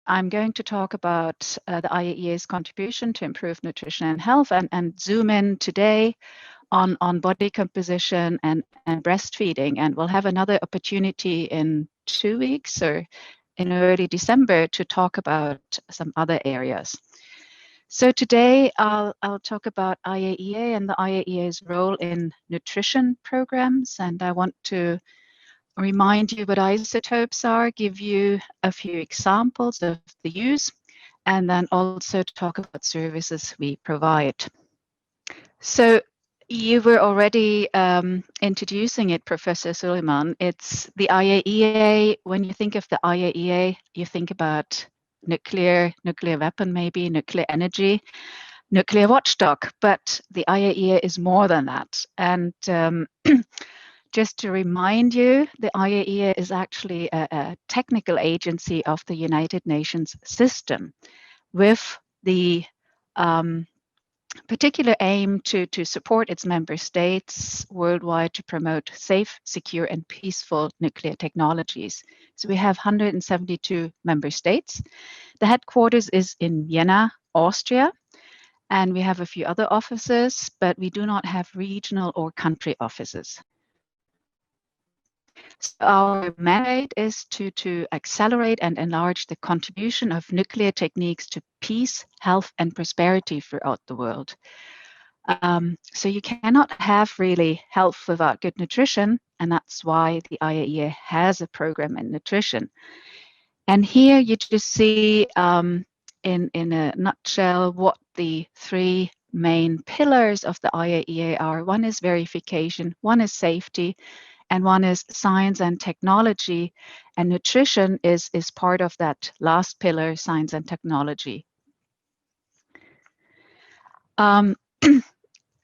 I'm going to talk about the IAEA's contribution to improve nutrition and health, and zoom in today on body composition and breastfeeding. And we'll have another opportunity in 2 weeks or in early December to talk about some other areas. So today I'll talk about IAEA and the IAEA's role in nutrition programs, and I want to remind you what isotopes are, give you a few examples of the use, and then also talk about services we provide. So you were already introducing it, Professor Suleiman. It's the IAEA. When you think of the IAEA, you think about nuclear weapon, maybe nuclear energy, nuclear watchdog. But the IAEA is more than that. And just to remind you, the IAEA is actually a technical agency of the United Nations system with the particular aim to support its member states worldwide to promote safe, secure, and peaceful nuclear technologies. So we have 172 member states. The headquarters is in Vienna, Austria, and we have a few other offices, but we do not have regional or country offices. So our mandate is to accelerate and enlarge the contribution of nuclear techniques to peace, health, and prosperity throughout the world. So you cannot have really health without good nutrition, and that's why the IAEA has a program in nutrition. And here you just see in a nutshell what the three main pillars of the IAEA are. One is verification, one is safety, and one is science and technology, and nutrition is part of that last pillar, science and technology.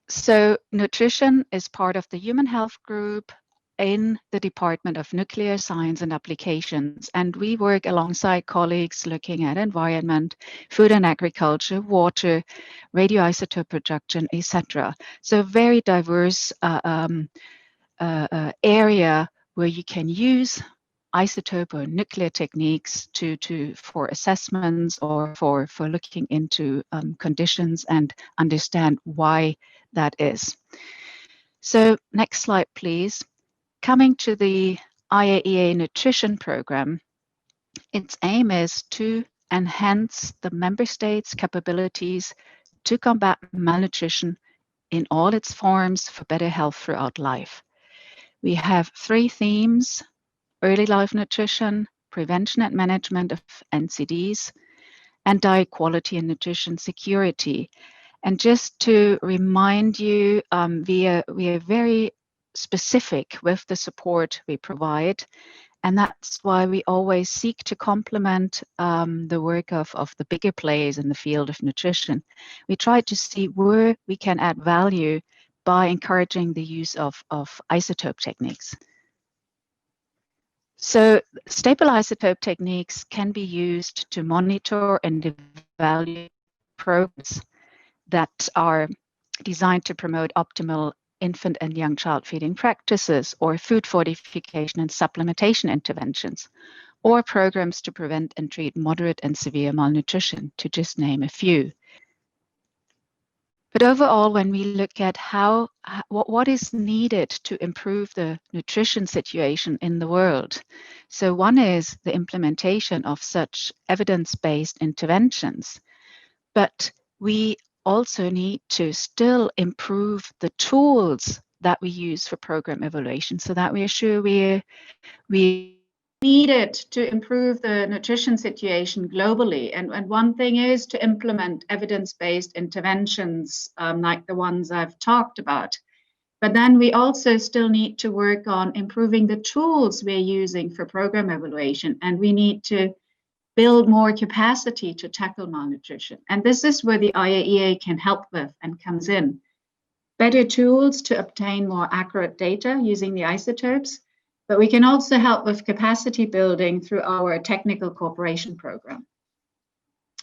So nutrition is part of the Human Health Group in the Department of Nuclear Science and Applications, and we work alongside colleagues looking at environment, food and agriculture, water, radioisotope production, etc. So very diverse area where you can use isotope or nuclear techniques for assessments or for looking into conditions and understand why that is. So next slide, please. Coming to the IAEA nutrition program, its aim is to enhance the member states' capabilities to combat malnutrition in all its forms for better health throughout life. We have three themes: early life nutrition, prevention and management of NCDs, and diet quality and nutrition security. And just to remind you, we are very specific with the support we provide, and that's why we always seek to complement the work of the bigger players in the field of nutrition. We try to see where we can add value by encouraging the use of isotope techniques. So stable isotope techniques can be used to monitor and evaluate programs that are designed to promote optimal infant and young child feeding practices, or food fortification and supplementation interventions, or programs to prevent and treat moderate and severe malnutrition, to just name a few. But overall, when we look at what is needed to improve the nutrition situation in the world, so one is the implementation of such evidence-based interventions, but we also need to still improve the tools that we use for program evaluation, so that we are sure we needed to improve the nutrition situation globally. And one thing is to implement evidence-based interventions like the ones I've talked about. But then we also still need to work on improving the tools we're using for program evaluation, and we need to build more capacity to tackle malnutrition. And this is where the IAEA can help with and comes in. Better tools to obtain more accurate data using the isotopes, but we can also help with capacity building through our technical cooperation program.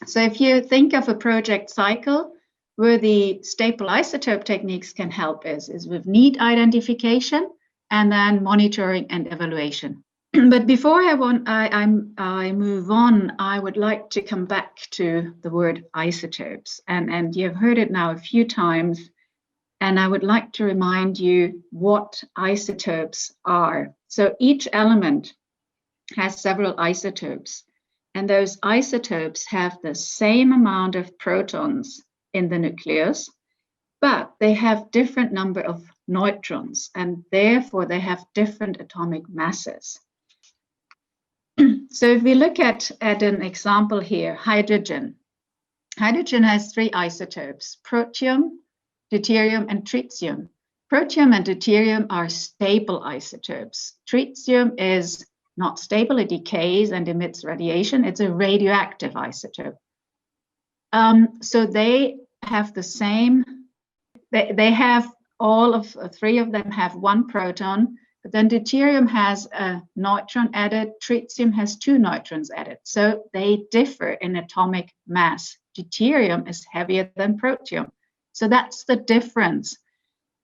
So if you think of a project cycle, where the stable isotope techniques can help is with need identification and then monitoring and evaluation. But before I move on, I would like to come back to the word isotopes, and you've heard it now a few times, and I would like to remind you what isotopes are. So each element has several isotopes, and those isotopes have the same amount of protons in the nucleus, but they have different number of neutrons, and therefore they have different atomic masses. So if we look at an example here, hydrogen. Hydrogen has three isotopes, protium, deuterium, and tritium. Protium and deuterium are stable isotopes. Tritium is not stable, it decays and emits radiation. It's a radioactive isotope. So they have the same, they have all of three of them have one proton, but then deuterium has a neutron added, tritium has two neutrons added. So they differ in atomic mass. Deuterium is heavier than protium. So that's the difference.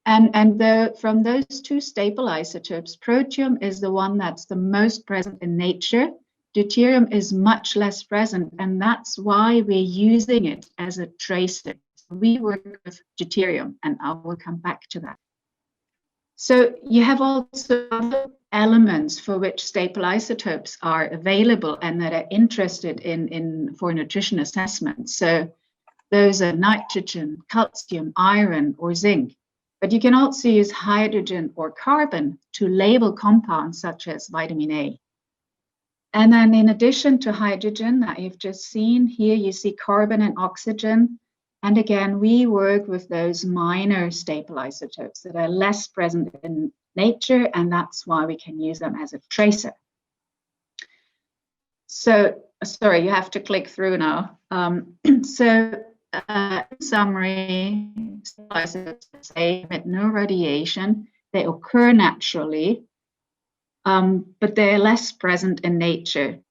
And from those two stable isotopes, protium is the one that's the most present in nature. Deuterium is much less present, and that's why we're using it as a tracer. We work with deuterium, and I will come back to that. So you have also other elements for which stable isotopes are available and that are interested in for nutrition assessment. So those are nitrogen, calcium, iron, or zinc. But you can also use hydrogen or carbon to label compounds such as vitamin A. And then in addition to hydrogen that you've just seen, here you see carbon and oxygen. And again, we work with those minor stable isotopes that are less present in nature, and that's why we can use them as a tracer. So, sorry, you have to click through now. In summary, isotopes emit no radiation. They occur naturally, but they're less present in nature.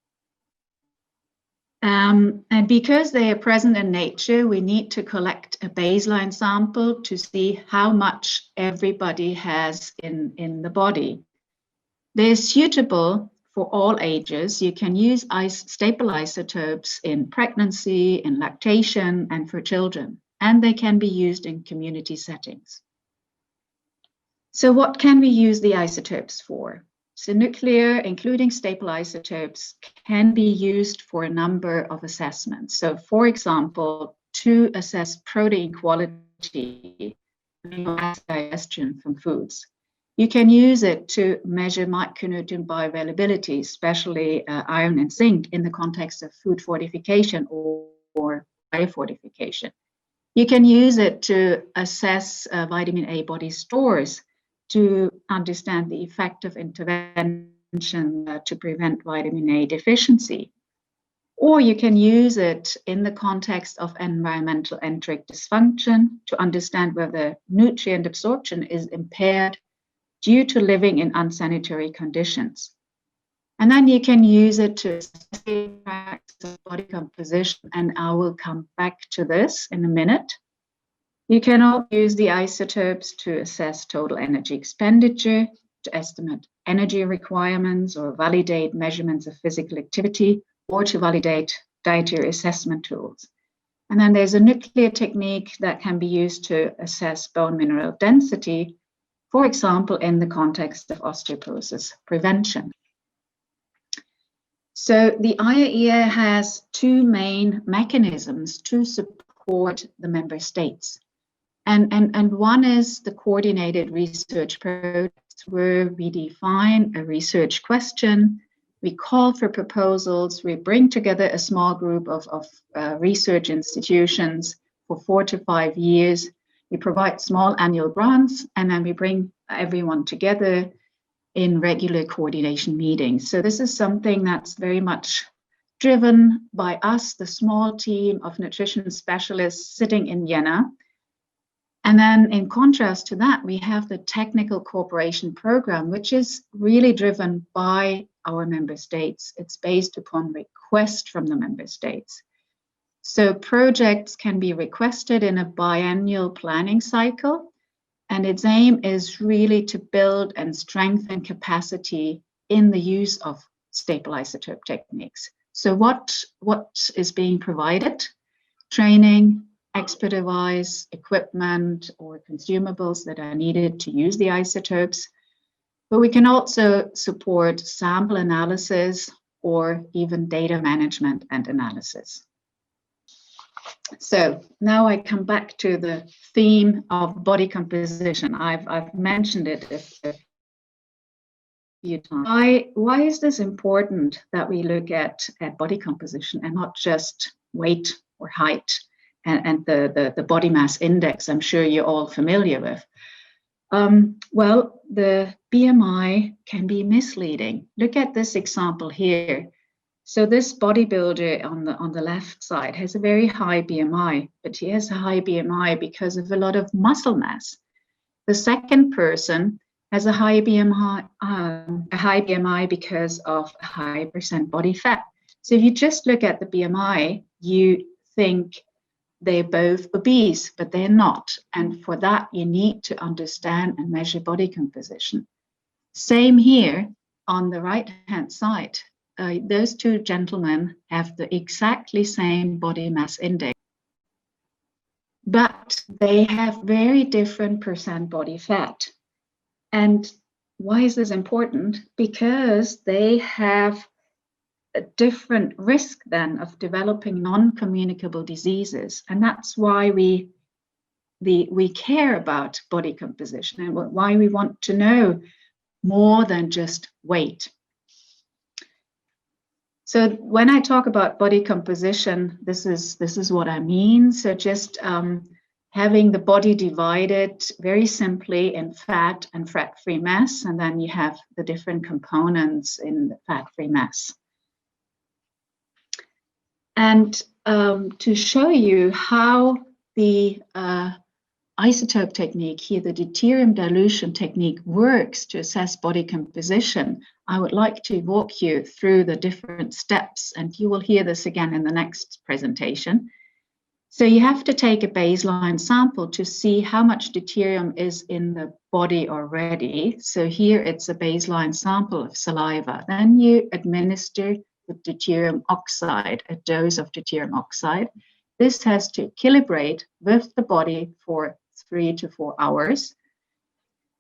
And because they are present in nature, we need to collect a baseline sample to see how much everybody has in the body. They're suitable for all ages. You can use stable isotopes in pregnancy, in lactation, and for children, and they can be used in community settings. So what can we use the isotopes for? So nuclear, including stable isotopes, can be used for a number of assessments. So for example, to assess protein quality, digestion from foods. You can use it to measure micronutrient bioavailability, especially iron and zinc in the context of food fortification or biofortification. You can use it to assess vitamin A body stores, to understand the effect of intervention to prevent vitamin A deficiency. Or you can use it in the context of environmental enteric dysfunction to understand whether nutrient absorption is impaired due to living in unsanitary conditions. And then you can use it to assess body composition, and I will come back to this in a minute. You can also use the isotopes to assess total energy expenditure, to estimate energy requirements or validate measurements of physical activity, or to validate dietary assessment tools. And then there's a nuclear technique that can be used to assess bone mineral density, for example, in the context of osteoporosis prevention. So the IAEA has two main mechanisms to support the member states. And one is the coordinated research projects, where we define a research question, we call for proposals, we bring together a small group of research institutions for 4 to 5 years, we provide small annual grants, and then we bring everyone together in regular coordination meetings. So this is something that's very much driven by us, the small team of nutrition specialists sitting in Vienna. And then in contrast to that, we have the technical cooperation program, which is really driven by our member states. It's based upon request from the member states. So projects can be requested in a biannual planning cycle, and its aim is really to build and strengthen capacity in the use of stable isotope techniques. So what is being provided? Training, expert advice, equipment, or consumables that are needed to use the isotopes. But we can also support sample analysis or even data management and analysis. So now I come back to the theme of body composition. I've mentioned it a few times. Why is this important that we look at body composition and not just weight or height and the body mass index I'm sure you're all familiar with? Well, the BMI can be misleading. Look at this example here. So this bodybuilder on the left side has a very high BMI, but he has a high BMI because of a lot of muscle mass. The second person has a high BMI because of a high percent body fat. So if you just look at the BMI, you think they're both obese, but they're not. And for that, you need to understand and measure body composition. Same here on the right-hand side. Those two gentlemen have the exactly same body mass index, but they have very different percent body fat. And why is this important? Because they have a different risk then of developing non-communicable diseases. And that's why we care about body composition and why we want to know more than just weight. So when I talk about body composition, this is what I mean. So just having the body divided very simply in fat and fat-free mass, and then you have the different components in the fat-free mass. And to show you how the isotope technique here, the deuterium dilution technique, works to assess body composition, I would like to walk you through the different steps, and you will hear this again in the next presentation. So you have to take a baseline sample to see how much deuterium is in the body already. So here it's a baseline sample of saliva. Then you administer the deuterium oxide, a dose of deuterium oxide. This has to equilibrate with the body for 3 to 4 hours.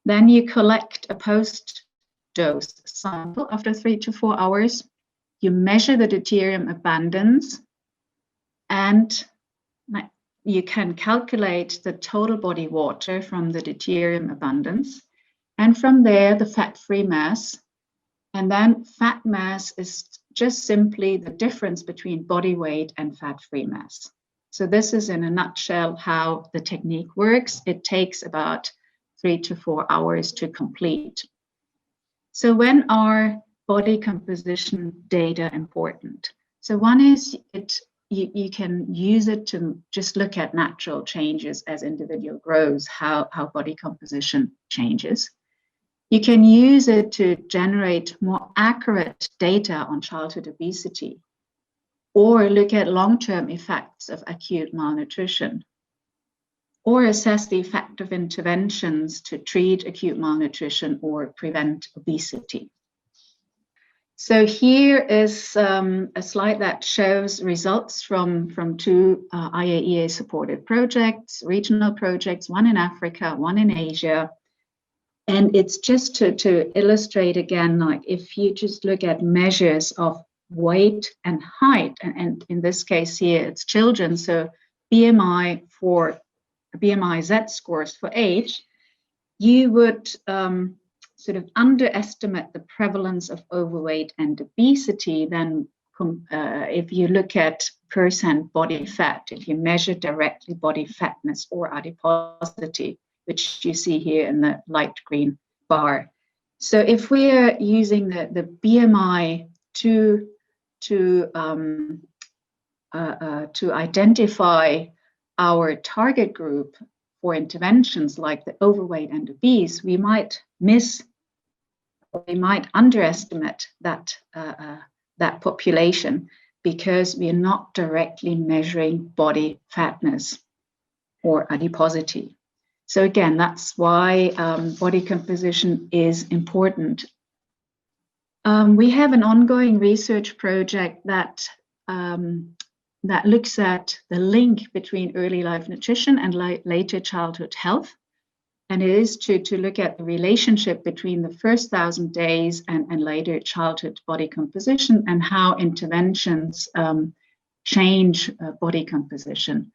Then you collect a post-dose sample after 3 to 4 hours. You measure the deuterium abundance, and you can calculate the total body water from the deuterium abundance. And from there, the fat-free mass. And then fat mass is just simply the difference between body weight and fat-free mass. So this is in a nutshell how the technique works. It takes about 3 to 4 hours to complete. So when are body composition data important? So one is you can use it to just look at natural changes as individual grows, how body composition changes. You can use it to generate more accurate data on childhood obesity, or look at long-term effects of acute malnutrition, or assess the effect of interventions to treat acute malnutrition or prevent obesity. So here is a slide that shows results from 2 IAEA-supported projects, regional projects, one in Africa, one in Asia. And it's just to illustrate again, like if you just look at measures of weight and height, and in this case here it's children, so BMI Z scores for age, you would sort of underestimate the prevalence of overweight and obesity than if you look at percent body fat, if you measure directly body fatness or adiposity, which you see here in the light green bar. So if we are using the BMI to identify our target group for interventions like the overweight and obese, we might underestimate that population because we are not directly measuring body fatness or adiposity. So again, that's why body composition is important. We have an ongoing research project that looks at the link between early life nutrition and later childhood health. And it is to look at the relationship between the first 1,000 days and later childhood body composition, and how interventions change body composition.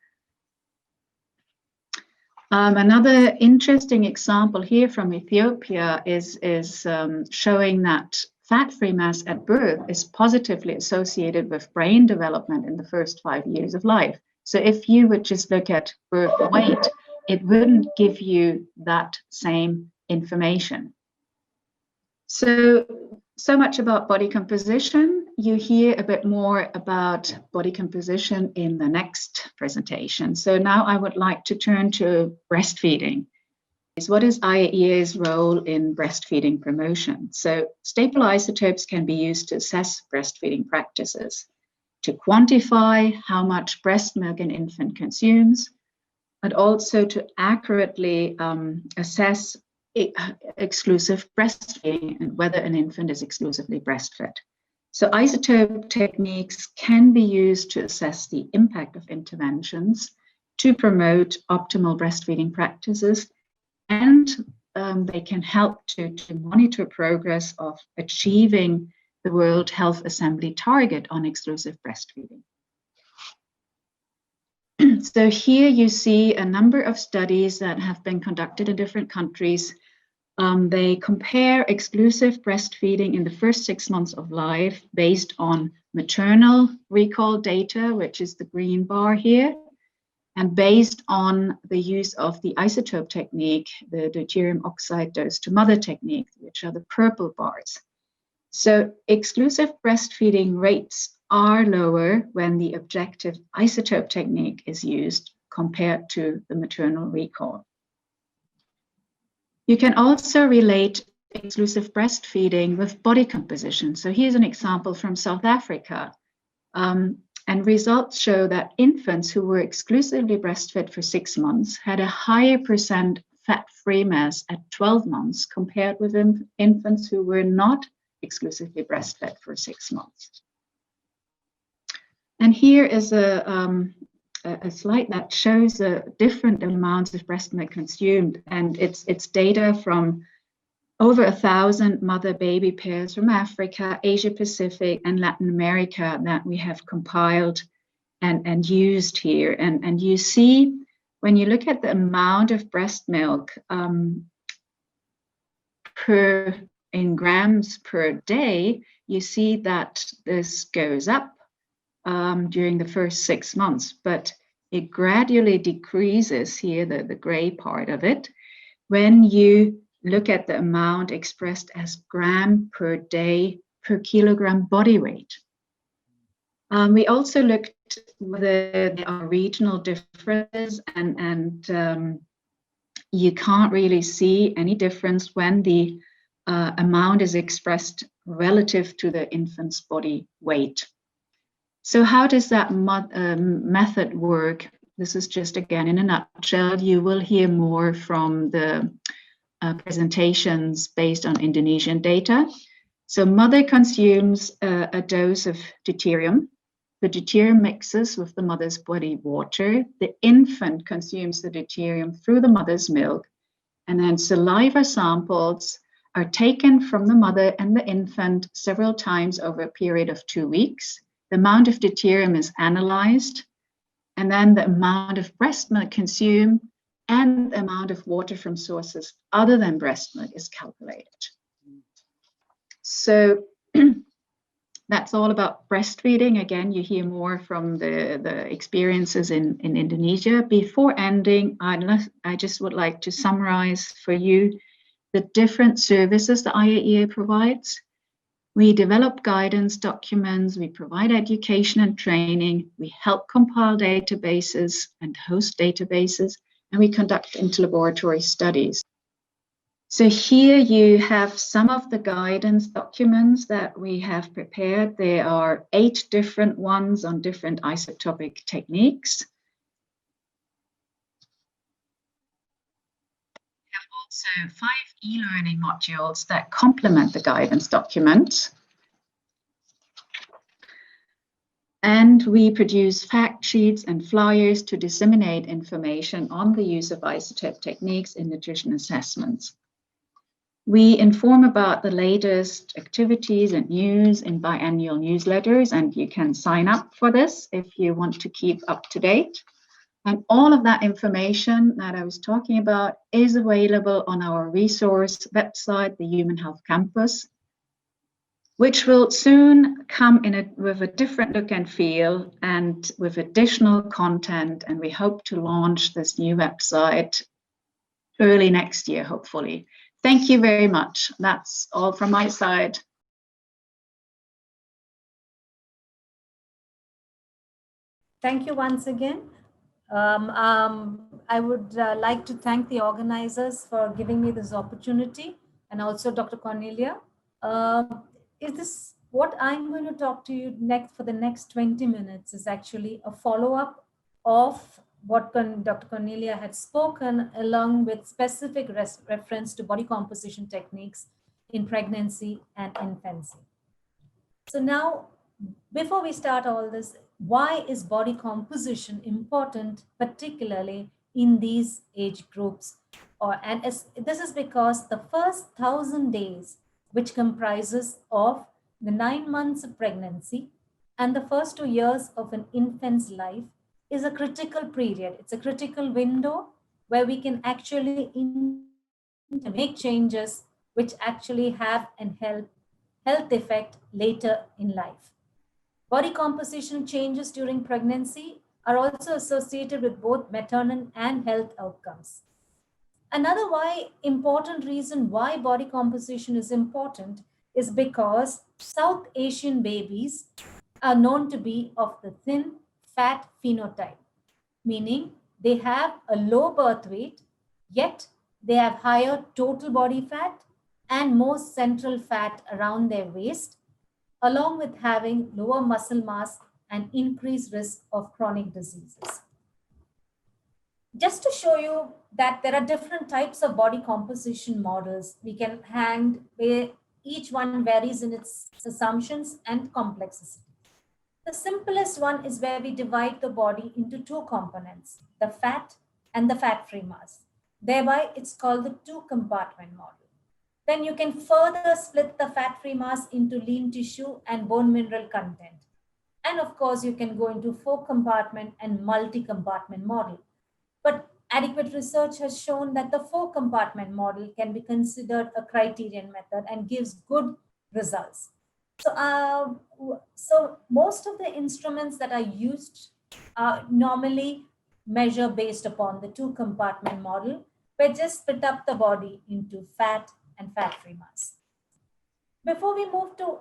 Another interesting example here from Ethiopia is showing that fat-free mass at birth is positively associated with brain development in the first 5 years of life. So if you would just look at birth weight, it wouldn't give you that same information. So much about body composition. You hear a bit more about body composition in the next presentation. So now I would like to turn to breastfeeding. What is IAEA's role in breastfeeding promotion? So staple isotopes can be used to assess breastfeeding practices, to quantify how much breast milk an infant consumes, but also to accurately assess exclusive breastfeeding and whether an infant is exclusively breastfed. So isotope techniques can be used to assess the impact of interventions to promote optimal breastfeeding practices, and they can help to monitor progress of achieving the World Health Assembly target on exclusive breastfeeding. So here you see a number of studies that have been conducted in different countries. They compare exclusive breastfeeding in the first 6 months of life based on maternal recall data, which is the green bar here, and based on the use of the isotope technique, the deuterium oxide dose to mother technique, which are the purple bars. So exclusive breastfeeding rates are lower when the objective isotope technique is used compared to the maternal recall. You can also relate exclusive breastfeeding with body composition. So here's an example from South Africa. And results show that infants who were exclusively breastfed for 6 months had a higher percent fat-free mass at 12 months compared with infants who were not exclusively breastfed for 6 months. And here is a slide that shows the different amounts of breast milk consumed, and it's data from over 1,000 mother-baby pairs from Africa, Asia Pacific, and Latin America that we have compiled and used here. And you see, when you look at the amount of breast milk in grams per day, you see that this goes up during the first 6 months, but it gradually decreases here, the gray part of it, when you look at the amount expressed as gram per day per kilogram body weight. We also looked whether there are regional differences, and you can't really see any difference when the amount is expressed relative to the infant's body weight. So how does that method work? This is just, again, in a nutshell. You will hear more from the presentations based on Indonesian data. So mother consumes a dose of deuterium. The deuterium mixes with the mother's body water. The infant consumes the deuterium through the mother's milk, and then saliva samples are taken from the mother and the infant several times over a period of 2 weeks. The amount of deuterium is analyzed, and then the amount of breast milk consumed and the amount of water from sources other than breast milk is calculated. So that's all about breastfeeding. Again, you hear more from the experiences in Indonesia. Before ending, I just would like to summarize for you the different services the IAEA provides. We develop guidance documents, we provide education and training, we help compile databases and host databases, and we conduct interlaboratory studies. So here you have some of the guidance documents that we have prepared. There are 8 different ones on different isotopic techniques. We have also 5 e-learning modules that complement the guidance document. And we produce fact sheets and flyers to disseminate information on the use of isotope techniques in nutrition assessments. We inform about the latest activities and news in biannual newsletters, and you can sign up for this if you want to keep up to date. And all of that information that I was talking about is available on our resource website, the Human Health Campus, which will soon come with a different look and feel and with additional content. And we hope to launch this new website early next year, hopefully. Thank you very much. That's all from my side. Thank you once again. I would like to thank the organizers for giving me this opportunity, and also Dr. Cornelia. Is this what I'm going to talk to you next for the next 20 minutes is actually a follow-up of what Dr. Cornelia had spoken, along with specific reference to body composition techniques in pregnancy and infancy. So now, before we start all this, why is body composition important, particularly in these age groups? This is because the first 1,000 days, which comprises of the 9 months of pregnancy and the first 2 years of an infant's life, is a critical period. It's a critical window where we can actually make changes which actually have a health effect later in life. Body composition changes during pregnancy are also associated with both maternal and health outcomes. Another important reason why body composition is important is because South Asian babies are known to be of the thin, fat phenotype, meaning they have a low birth weight, yet they have higher total body fat and more central fat around their waist, along with having lower muscle mass and increased risk of chronic diseases. Just to show you that there are different types of body composition models we can hang, where each one varies in its assumptions and complexity. The simplest one is where we divide the body into two components, the fat and the fat-free mass. Thereby, it's called the two-compartment model. Then you can further split the fat-free mass into lean tissue and bone mineral content. And of course, you can go into 4-compartment and multi-compartment model. But adequate research has shown that the 4-compartment model can be considered a criterion method and gives good results. So most of the instruments that are used normally measure based upon the 2-compartment model, where just split up the body into fat and fat-free mass. Before we move to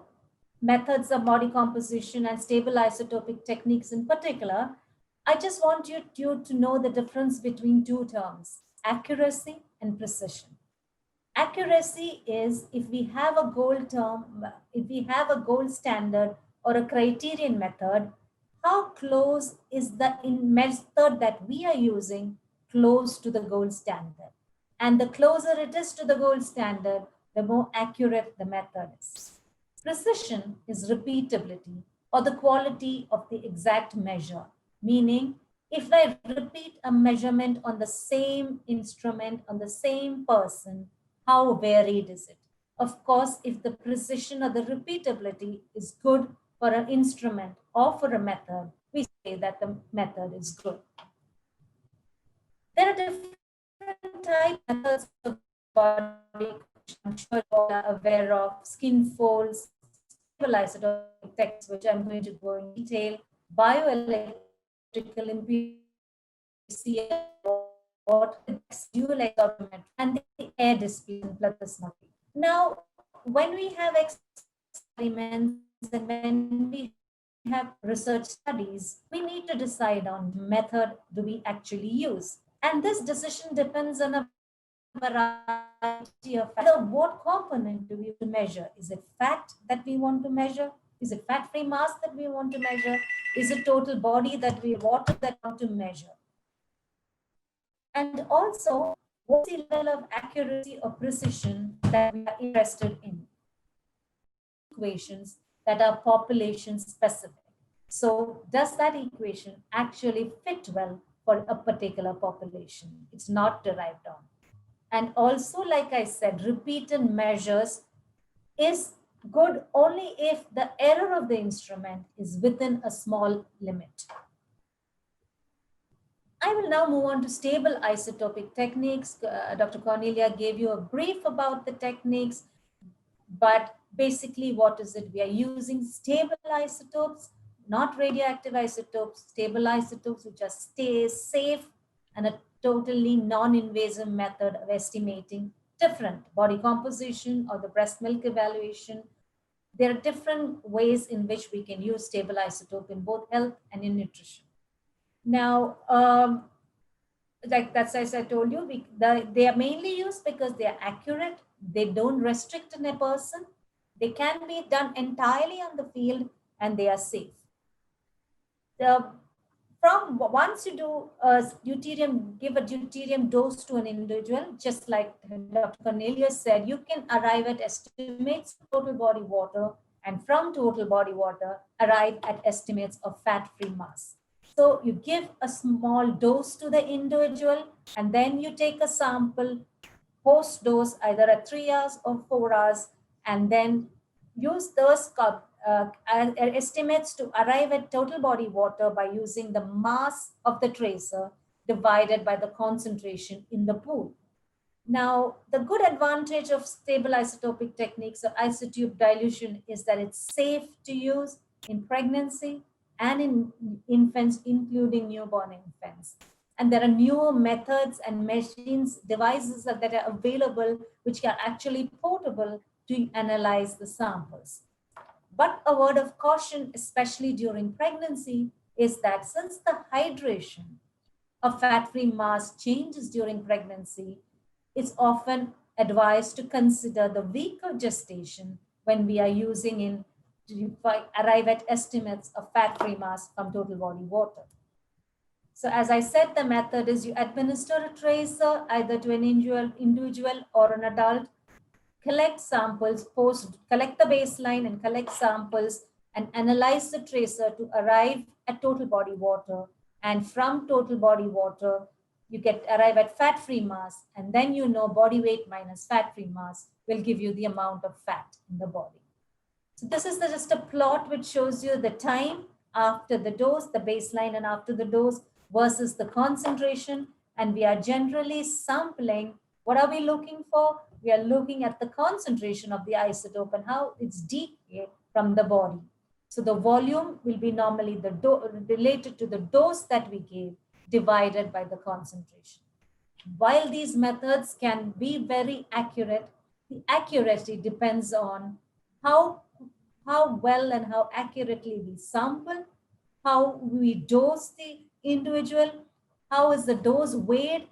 methods of body composition and stable isotopic techniques in particular, I just want you to know the difference between two terms, accuracy and precision. Accuracy is if we have a gold term, if we have a gold standard or a criterion method, how close is the method that we are using close to the gold standard? And the closer it is to the gold standard, the more accurate the method is. Precision is repeatability or the quality of the exact measure, meaning if I repeat a measurement on the same instrument, on the same person, how varied is it? Of course, if the precision or the repeatability is good for an instrument or for a method, we say that the method is good. There are different types of methods of body, I'm sure you all are aware of, skin folds, stable isotopic techniques, which I'm going to go in detail, bioelectrical impurity, what dual exophthalmometry, and the air displacement plethysmography. Now, when we have experiments and when we have research studies, we need to decide on method do we actually use. And this decision depends on a variety of factors. What component do we measure? Is it fat that we want to measure? Is it fat-free mass that we want to measure? Is it total body that we water that we want to measure? And also, what's the level of accuracy or precision that we are interested in? Equations that are population specific. So does that equation actually fit well for a particular population? It's not derived on. And also, like I said, repeated measures is good only if the error of the instrument is within a small limit. I will now move on to stable isotopic techniques. Dr. Cornelia gave you a brief about the techniques, but basically what is it? We are using stable isotopes, not radioactive isotopes, stable isotopes which are safe and a totally non-invasive method of estimating different body composition or the breast milk evaluation. There are different ways in which we can use stable isotope in both health and in nutrition. Now, like that's as I told you, they are mainly used because they are accurate. They don't restrict in a person. They can be done entirely on the field and they are safe. From once you do give a deuterium dose to an individual, just like Dr. Cornelius said, you can arrive at estimates of total body water, and from total body water, arrive at estimates of fat-free mass. So you give a small dose to the individual, and then you take a sample post-dose, either at 3 hours or 4 hours, and then use those estimates to arrive at total body water by using the mass of the tracer divided by the concentration in the pool. Now, the good advantage of stable isotopic techniques or isotope dilution is that it's safe to use in pregnancy and in infants, including newborn infants. And there are newer methods and machines, devices that are available, which are actually portable to analyze the samples. But a word of caution, especially during pregnancy, is that since the hydration of fat-free mass changes during pregnancy, it's often advised to consider the week of gestation when we are using in to arrive at estimates of fat-free mass from total body water. So as I said, the method is you administer a tracer either to an individual or an adult, collect samples, collect the baseline and collect samples and analyze the tracer to arrive at total body water. And from total body water, you arrive at fat-free mass, and then you know body weight minus fat-free mass will give you the amount of fat in the body. So this is just a plot which shows you the time after the dose, the baseline and after the dose versus the concentration. And we are generally sampling. What are we looking for? We are looking at the concentration of the isotope and how it's decayed from the body. So the volume will be normally related to the dose that we gave divided by the concentration. While these methods can be very accurate, the accuracy depends on how well and how accurately we sample, how we dose the individual, how is the dose weighed.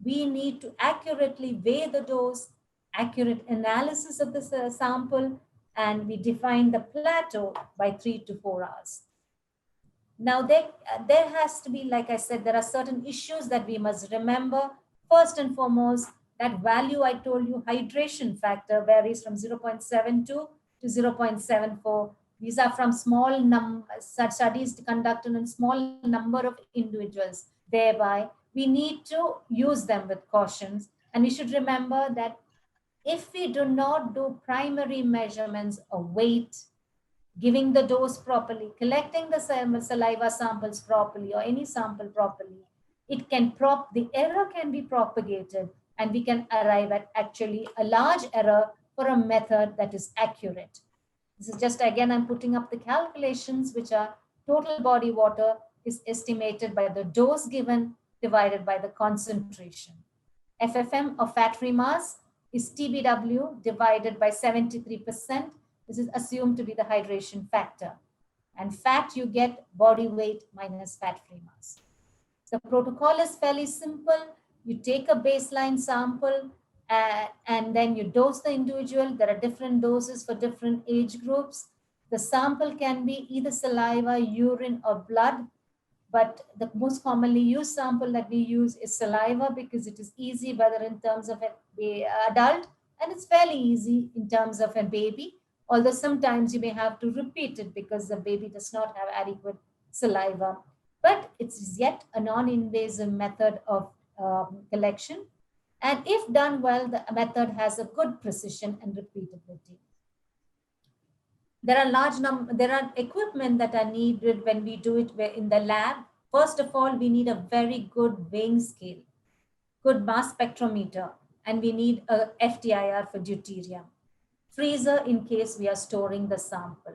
We need to accurately weigh the dose, accurate analysis of the sample, and we define the plateau by 3 to 4 hours. Now, there has to be, like I said, there are certain issues that we must remember. First and foremost, that value I told you, hydration factor, varies from 0.72 to 0.74. These are from small studies conducted on small number of individuals. Thereby, we need to use them with cautions. And we should remember that if we do not do primary measurements of weight, giving the dose properly, collecting the saliva samples properly or any sample properly, the error can be propagated and we can arrive at actually a large error for a method that is accurate. This is just, again, I'm putting up the calculations, which are total body water is estimated by the dose given divided by the concentration. FFM or fat-free mass is TBW divided by 73%. This is assumed to be the hydration factor. And fat, you get body weight minus fat-free mass. The protocol is fairly simple. You take a baseline sample and then you dose the individual. There are different doses for different age groups. The sample can be either saliva, urine, or blood. But the most commonly used sample that we use is saliva because it is easy, whether in terms of an adult, and it's fairly easy in terms of a baby. although sometimes you may have to repeat it because the baby does not have adequate saliva. But it's yet a non-invasive method of collection. And if done well, the method has a good precision and repeatability. There are equipment that are needed when we do it in the lab. First of all, we need a very good weighing scale, good mass spectrometer, and we need a FTIR for deuterium. Freezer in case we are storing the sample.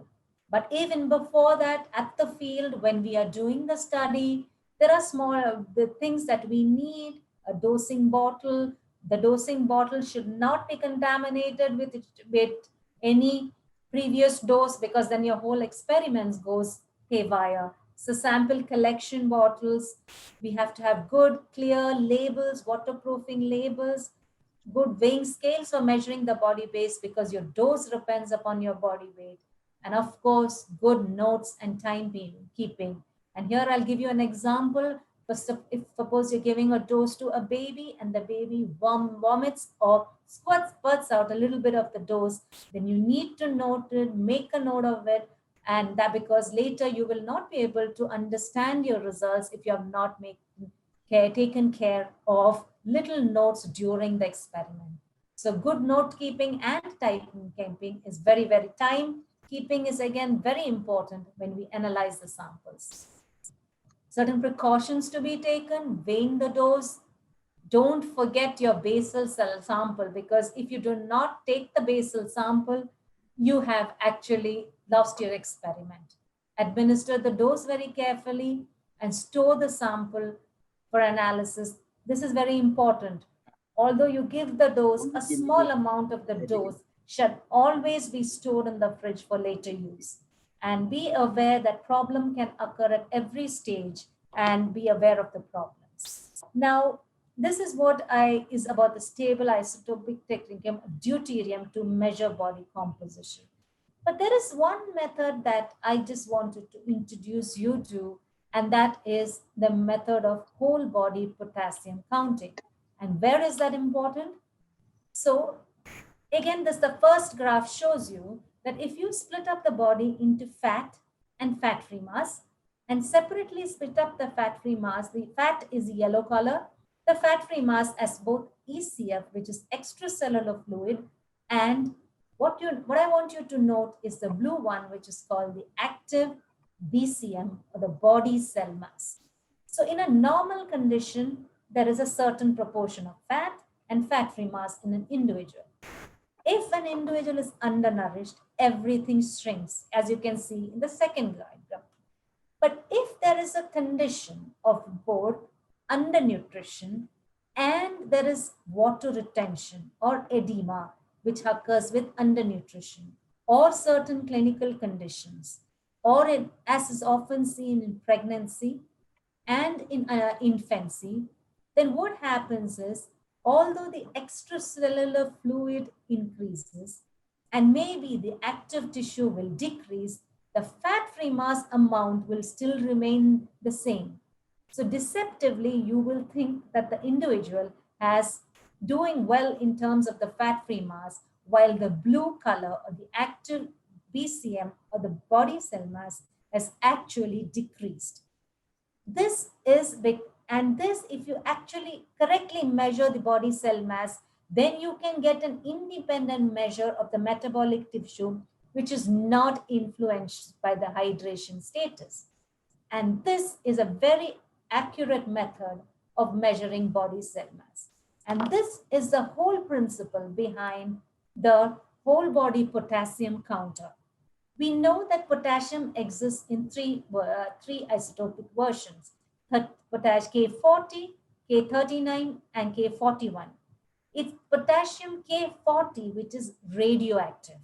But even before that, at the field, when we are doing the study, there are small the things that we need, a dosing bottle. The dosing bottle should not be contaminated with any previous dose, because then your whole experiment goes haywire. So sample collection bottles, we have to have good, clear labels, waterproofing labels, good weighing scales for measuring the body weight, because your dose depends upon your body weight. And of course, good notes and time keeping. And here I'll give you an example. If suppose you're giving a dose to a baby and the baby vomits or spurts out a little bit of the dose, then you need to note it, make a note of it, and that because later you will not be able to understand your results if you have not taken care of little notes during the experiment. So good note keeping and time keeping is very, very time keeping is again very important when we analyze the samples. Certain precautions to be taken, weighing the dose. Don't forget your basal cell sample, because if you do not take the basal sample, you have actually lost your experiment. Administer the dose very carefully and store the sample for analysis. This is very important. Although you give the dose, a small amount of the dose should always be stored in the fridge for later use. And be aware that problem can occur at every stage, and be aware of the problems. Now, this is what is about the stable isotopic technique of deuterium to measure body composition. But there is one method that I just wanted to introduce you to, and that is the method of whole body potassium counting. And where is that important? So again, the first graph shows you that if you split up the body into fat and fat-free mass, and separately split up the fat-free mass, the fat is yellow color, the fat-free mass as both ECF, which is extracellular fluid, and what I want you to note is the blue one, which is called the active BCM, or the body cell mass. So in a normal condition, there is a certain proportion of fat and fat-free mass in an individual. If an individual is undernourished, everything shrinks, as you can see in the second diagram. But if there is a condition of both undernutrition and there is water retention or edema, which occurs with undernutrition, or certain clinical conditions, or as is often seen in pregnancy and in infancy, then what happens is, although the extracellular fluid increases and maybe the active tissue will decrease, the fat-free mass amount will still remain the same. So deceptively, you will think that the individual has doing well in terms of the fat-free mass, while the blue color or the active BCM or the body cell mass has actually decreased. This is big, and this, if you actually correctly measure the body cell mass, then you can get an independent measure of the metabolic tissue, which is not influenced by the hydration status. And this is a very accurate method of measuring body cell mass. And this is the whole principle behind the whole body potassium counter. We know that potassium exists in three isotopic versions: potassium K40, K39, and K41. It's potassium K40, which is radioactive.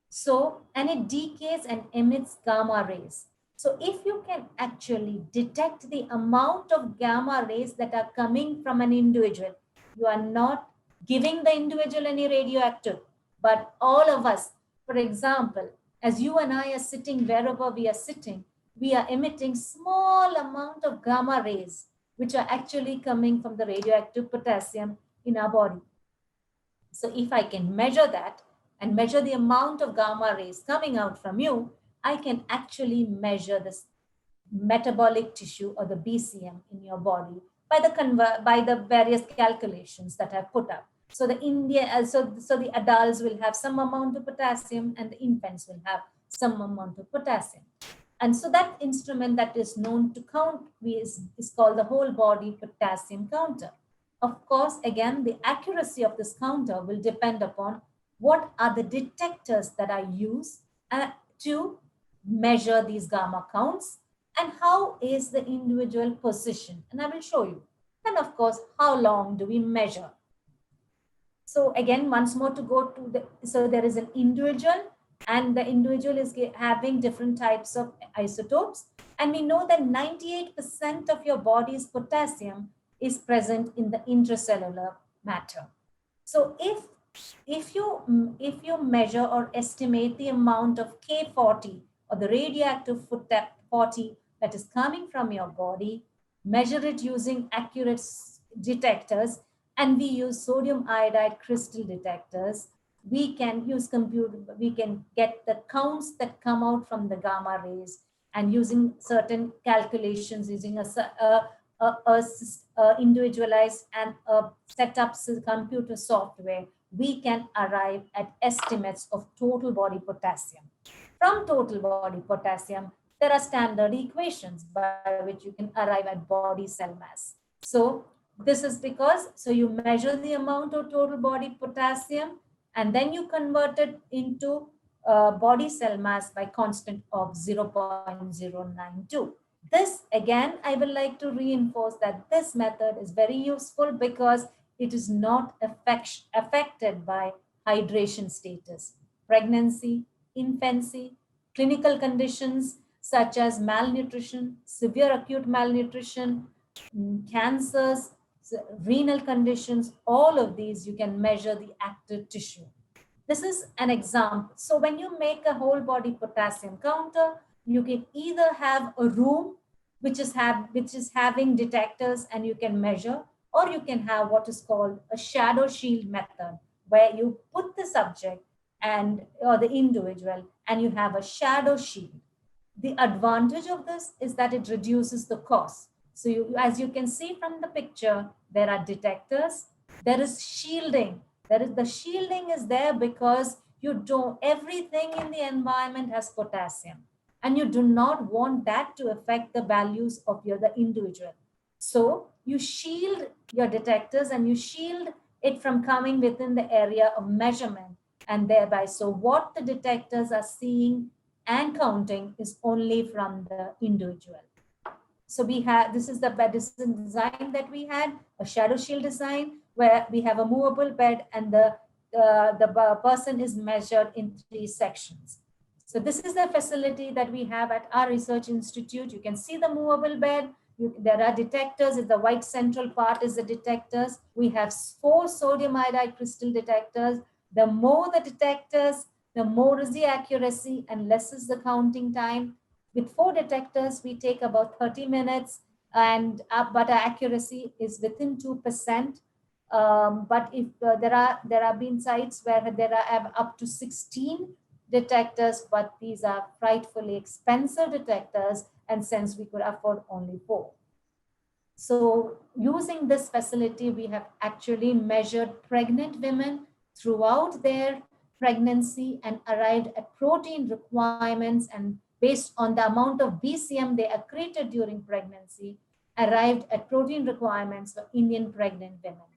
So, and it decays and emits gamma rays. So if you can actually detect the amount of gamma rays that are coming from an individual, you are not giving the individual any radioactive, but all of us, for example, as you and I are sitting wherever we are sitting, we are emitting small amount of gamma rays, which are actually coming from the radioactive potassium in our body. So if I can measure that, and measure the amount of gamma rays coming out from you, I can actually measure this metabolic tissue or the BCM in your body by the various calculations that I've put up. So so the adults will have some amount of potassium and the infants will have some amount of potassium. And so that instrument that is known to count is called the whole body potassium counter. Of course, again, the accuracy of this counter will depend upon what are the detectors that I use to measure these gamma counts and how is the individual position. And I will show you. And of course, how long do we measure? So again, once more to go to so there is an individual and the individual is having different types of isotopes. And we know that 98% of your body's potassium is present in the intracellular matter. So if you measure or estimate the amount of K40 or the radioactive 40 that is coming from your body, measure it using accurate detectors, and we use sodium iodide crystal detectors, we can use we can get the counts that come out from the gamma rays, and using certain calculations, using a individualized and a set up computer software, we can arrive at estimates of total body potassium. From total body potassium, there are standard equations by which you can arrive at body cell mass. So this is because, so you measure the amount of total body potassium and then you convert it into body cell mass by constant of 0.092. This again, I would like to reinforce that this method is very useful because it is not affected by hydration status, pregnancy, infancy, clinical conditions such as malnutrition, severe acute malnutrition, cancers, renal conditions, all of these you can measure the active tissue. This is an example. So when you make a whole body potassium counter, you can either have a room which is having detectors and you can measure, or you can have what is called a shadow shield method, where you put the subject or the individual and you have a shadow shield. The advantage of this is that it reduces the cost. So as you can see from the picture, there are detectors, there is shielding. The shielding is there because everything in the environment has potassium and you do not want that to affect the values of the individual. So you shield your detectors and you shield it from coming within the area of measurement, and thereby, so what the detectors are seeing and counting is only from the individual. So this is the design that we had, a shadow shield design, where we have a movable bed and the person is measured in 3 sections. So this is the facility that we have at our research institute. You can see the movable bed. There are detectors. The white central part is the detectors. We have 4 sodium iodide crystal detectors. The more the detectors, the more is the accuracy and less is the counting time. With 4 detectors, we take about 30 minutes, but our accuracy is within 2%. But if there have been sites where there are up to 16 detectors, but these are frightfully expensive detectors, and since we could afford only 4. So using this facility, we have actually measured pregnant women throughout their pregnancy and arrived at protein requirements, and based on the amount of BCM they accreted during pregnancy, arrived at protein requirements for Indian pregnant women.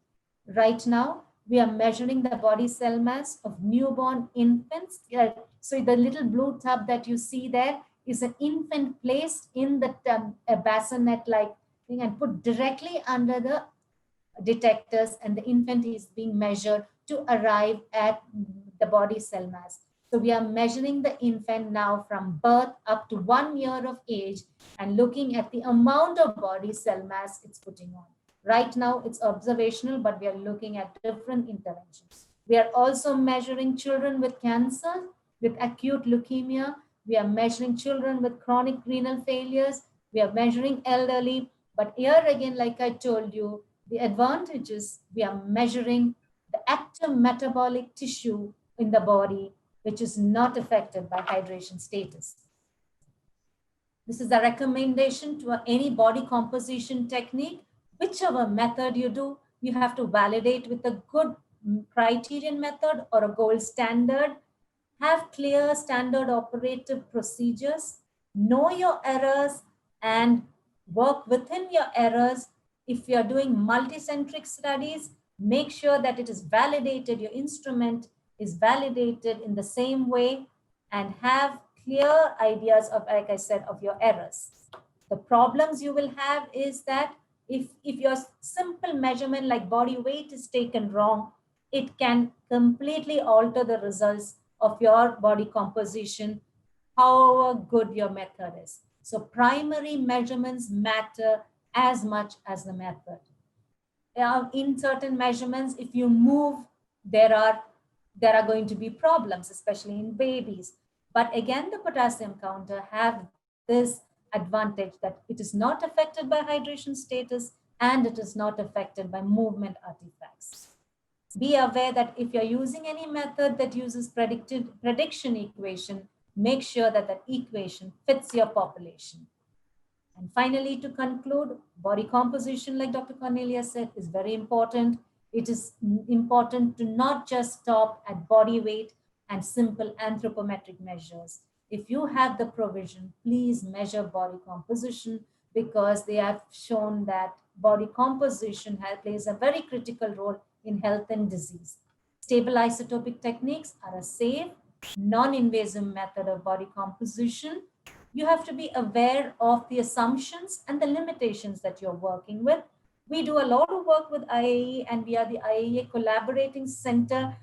Right now, we are measuring the body cell mass of newborn infants. So the little blue tub that you see there is an infant placed in the bassinet-like thing and put directly under the detectors, and the infant is being measured to arrive at the body cell mass. So we are measuring the infant now from birth up to 1 year of age and looking at the amount of body cell mass it's putting on. Right now it's observational, but we are looking at different interventions. We are also measuring children with cancer, with acute leukemia. We are measuring children with chronic renal failures. We are measuring elderly. But here again, like I told you, the advantage is we are measuring the active metabolic tissue in the body which is not affected by hydration status. This is a recommendation to any body composition technique. Whichever method you do, you have to validate with a good criterion method or a gold standard. Have clear standard operative procedures, know your errors and work within your errors. If you're doing multicentric studies, make sure that it is validated, your instrument is validated in the same way, and have clear ideas of, like I said, of your errors. The problems you will have is that if your simple measurement like body weight is taken wrong, it can completely alter the results of your body composition, however good your method is. So primary measurements matter as much as the method. In certain measurements, if you move, there are going to be problems, especially in babies. But again, the potassium counter have this advantage that it is not affected by hydration status and it is not affected by movement artifacts. Be aware that if you're using any method that uses prediction equation, make sure that that equation fits your population. And finally, to conclude, body composition, like Dr. Cornelia said, is very important. It is important to not just stop at body weight and simple anthropometric measures. If you have the provision, please measure body composition, because they have shown that body composition plays a very critical role in health and disease. Stable isotopic techniques are a safe, non-invasive method of body composition. You have to be aware of the assumptions and the limitations that you're working with. We do a lot of work with IAEA, and we are the IAEA Collaborating Center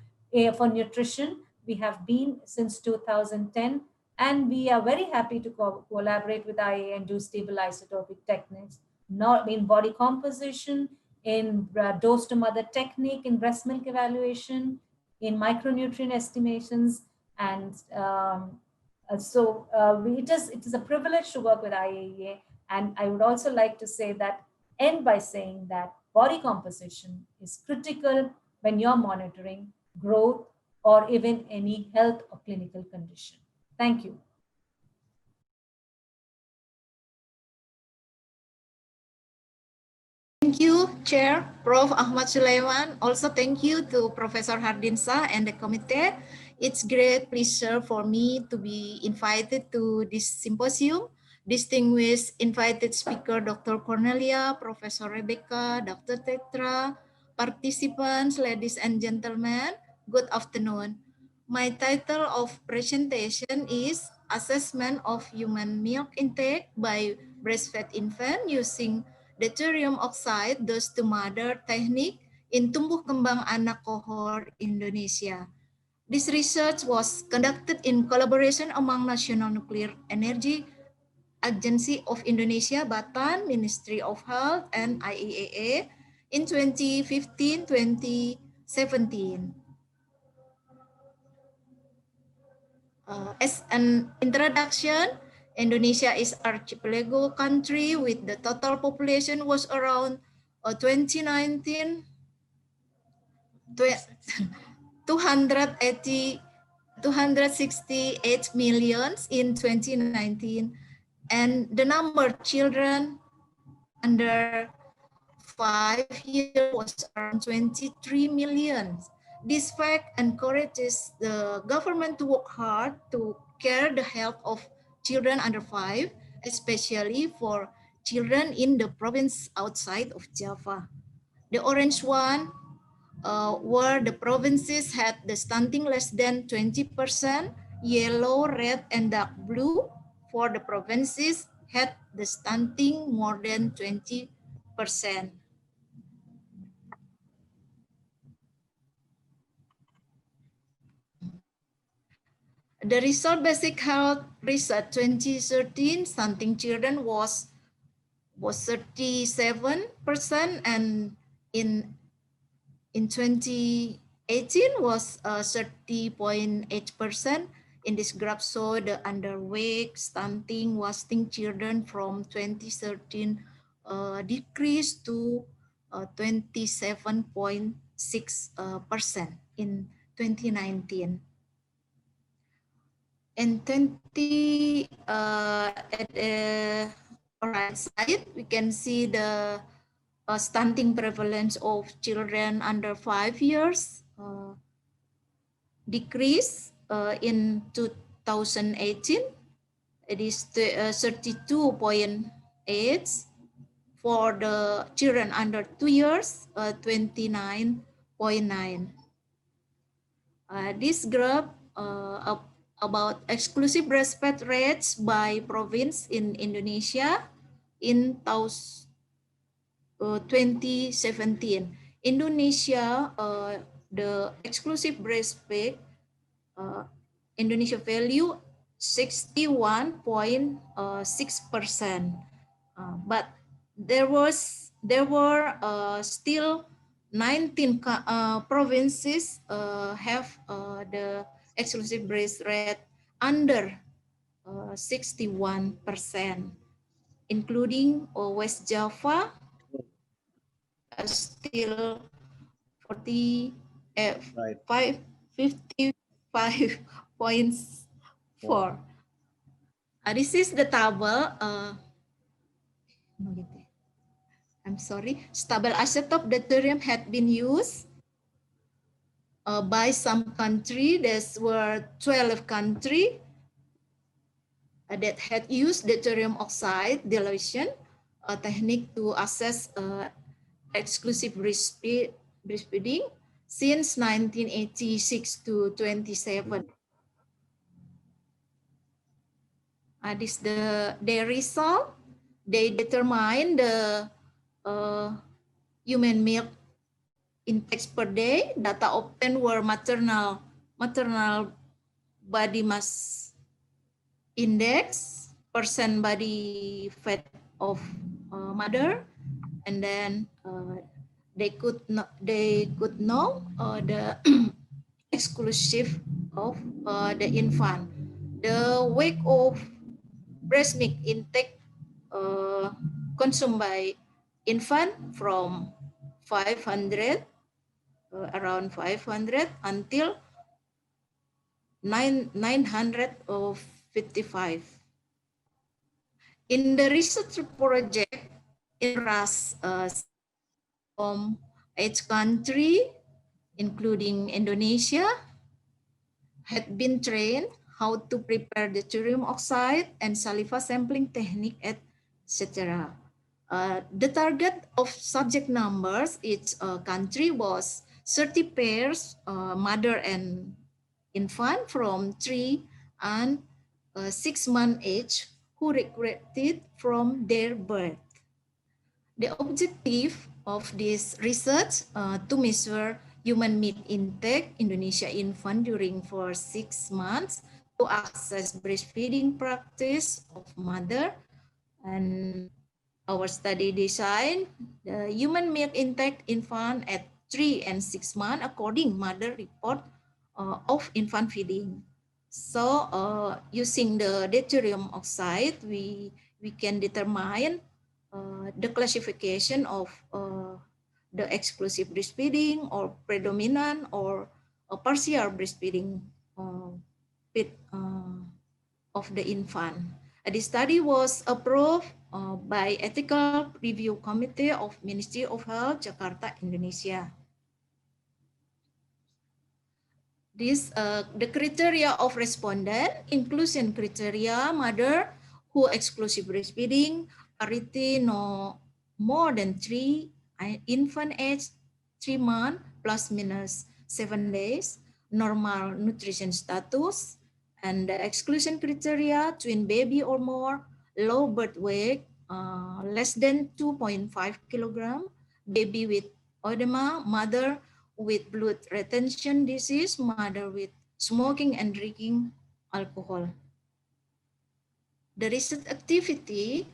for Nutrition. We have been since 2010, and we are very happy to collaborate with IAEA and do stable isotopic techniques, not in body composition, in dose to mother technique, in breast milk evaluation, in micronutrient estimations, and it is a privilege to work with IAEA. And I would also like to say that, end by saying that body composition is critical when you're monitoring growth or even any health or clinical condition. Thank you. Thank you, Chair Prof. Ahmad Sulaiman. Also, thank you to Professor Hardinsa and the committee. It's great pleasure for me to be invited to this symposium. Distinguished invited speaker, Dr. Cornelia, Professor Rebecca, Dr. Tetra, participants, ladies and gentlemen, good afternoon. My title of presentation is Assessment of Human Milk Intake by Breastfed Infant Using Deuterium oxide dose to mother technique in tumbuh kembang anak cohort Indonesia. This research was conducted in collaboration among National Nuclear Energy Agency of Indonesia, Batan, Ministry of Health, and IAEA in 2015-2017. As an introduction, Indonesia is archipelago country with the total population was around 2019 268 millions in 2019, and the number of children under 5 years was around 23 million. This fact encourages the government to work hard to care the health of children under 5, especially for children in the province outside of Java. The orange one, where the provinces had the stunting less than 20%, yellow, red, and dark blue for the provinces had the stunting more than 20%. The result basic health research 2013, stunting children was 37%, and in 2018 was 30.8%. In this graph, so the underweight stunting wasting children from 2013 decreased to 27.6% in 2019. In at the right side, we can see the stunting prevalence of children under 5 years decrease in 2018. It is 32.8. For the children under 2 years, 29.9. This graph about exclusive breastfeed rates by province in Indonesia in 2017. Indonesia, the exclusive breastfeed, Indonesia value 61.6%, but there were still 19 provinces have the exclusive breast rate under 61%, including West Java, still 55.4. This is the table. I'm sorry. Stable isotope deuterium had been used by some country. There were 12 countries that had used deuterium oxide dilution technique to assess exclusive breastfeeding since 1986 to 27. This is their result. They determine the human milk intakes per day. Data obtained were maternal body mass index, percent body fat of mother, and then they could know the exclusive of the infant. The weight of breast milk intake consumed by infant from 500, around 500 until 955. In the research project, in RAS from each country, including Indonesia, had been trained how to prepare the deuterium oxide and saliva sampling technique, etc. The target of subject numbers each country was 30 pairs, mother and infant from 3 and 6 months age who recruited from their birth. The objective of this research to measure human milk intake Indonesia infant during first 6 months to assess breastfeeding practice of mother, and our study design the human milk intake infant at 3 and 6 months according mother report of infant feeding. So using the deuterium oxide, we can determine the classification of the exclusive breastfeeding or predominant or partial breastfeeding of the infant. The study was approved by Ethical Review Committee of Ministry of Health, Jakarta, Indonesia. This the criteria of respondent, inclusion criteria, mother who exclusive breastfeeding, parity no more than 3, infant age 3 months plus minus 7 days, normal nutrition status, and the exclusion criteria, twin baby or more, low birth weight, less than 2.5 kilogram, baby with oedema, mother with blood retention disease, mother with smoking and drinking alcohol. The research activity,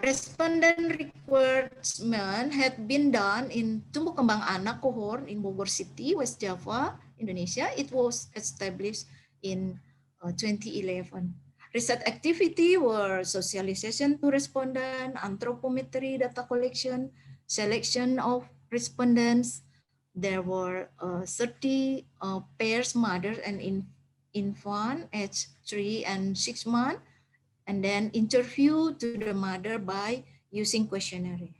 respondent requirement had been done in tumbuh kembang anak cohort in Bogor City, West Java, Indonesia. It was established in 2011. Research activity were socialization to respondent, anthropometry data collection, selection of respondents, there were 30 pairs mothers and infant aged 3 and 6 months, and then interview to the mother by using questionnaire.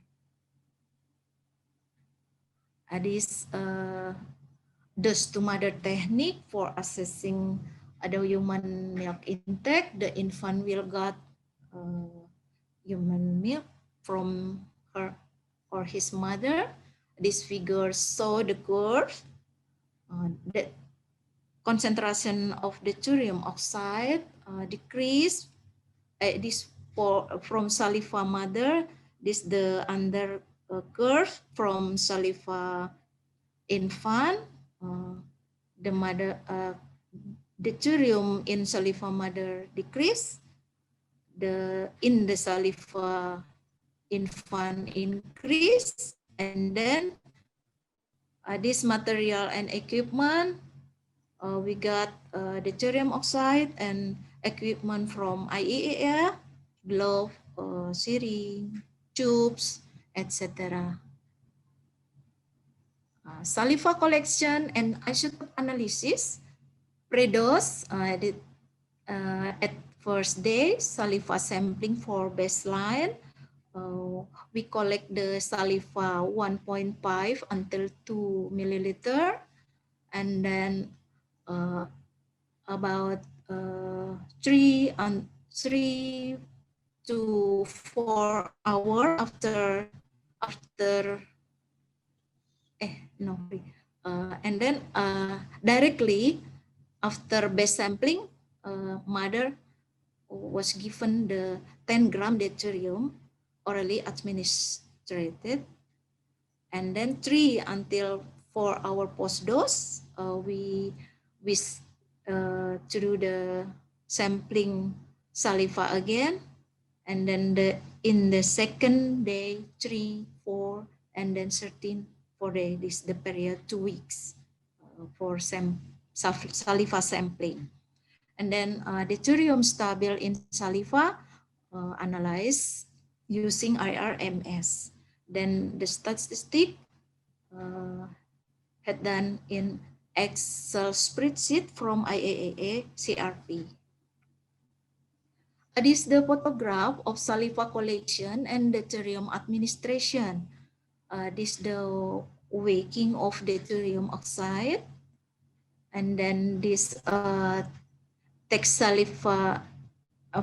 This to mother technique for assessing the human milk intake. The infant will get human milk from her or his mother. This figure show the curve. The concentration of deuterium oxide decrease. This from saliva mother. This the under curve from saliva infant. The mother deuterium in saliva mother decrease. In the saliva infant increase, and then this material and equipment, we got deuterium oxide and equipment from IEA, glove, syringe, tubes, etc. Saliva collection and isotope analysis. Pre-dose at first day, saliva sampling for baseline. We collect the saliva 1.5 until 2 milliliter, and then about 3 to 4 hours after and then directly after base sampling, mother was given the 10 gram deuterium orally administered, and then 3 until 4 hour post dose, we to do the sampling saliva again, and then in the second day 3, 4, and then 13 for day. This the period 2 weeks for saliva sampling. And then deuterium stable in saliva analyzed using IRMS. Then the statistic had done in Excel spreadsheet from IAAA CRP. This is the photograph of saliva collection and deuterium administration. This is the weighing of deuterium oxide. And then this text saliva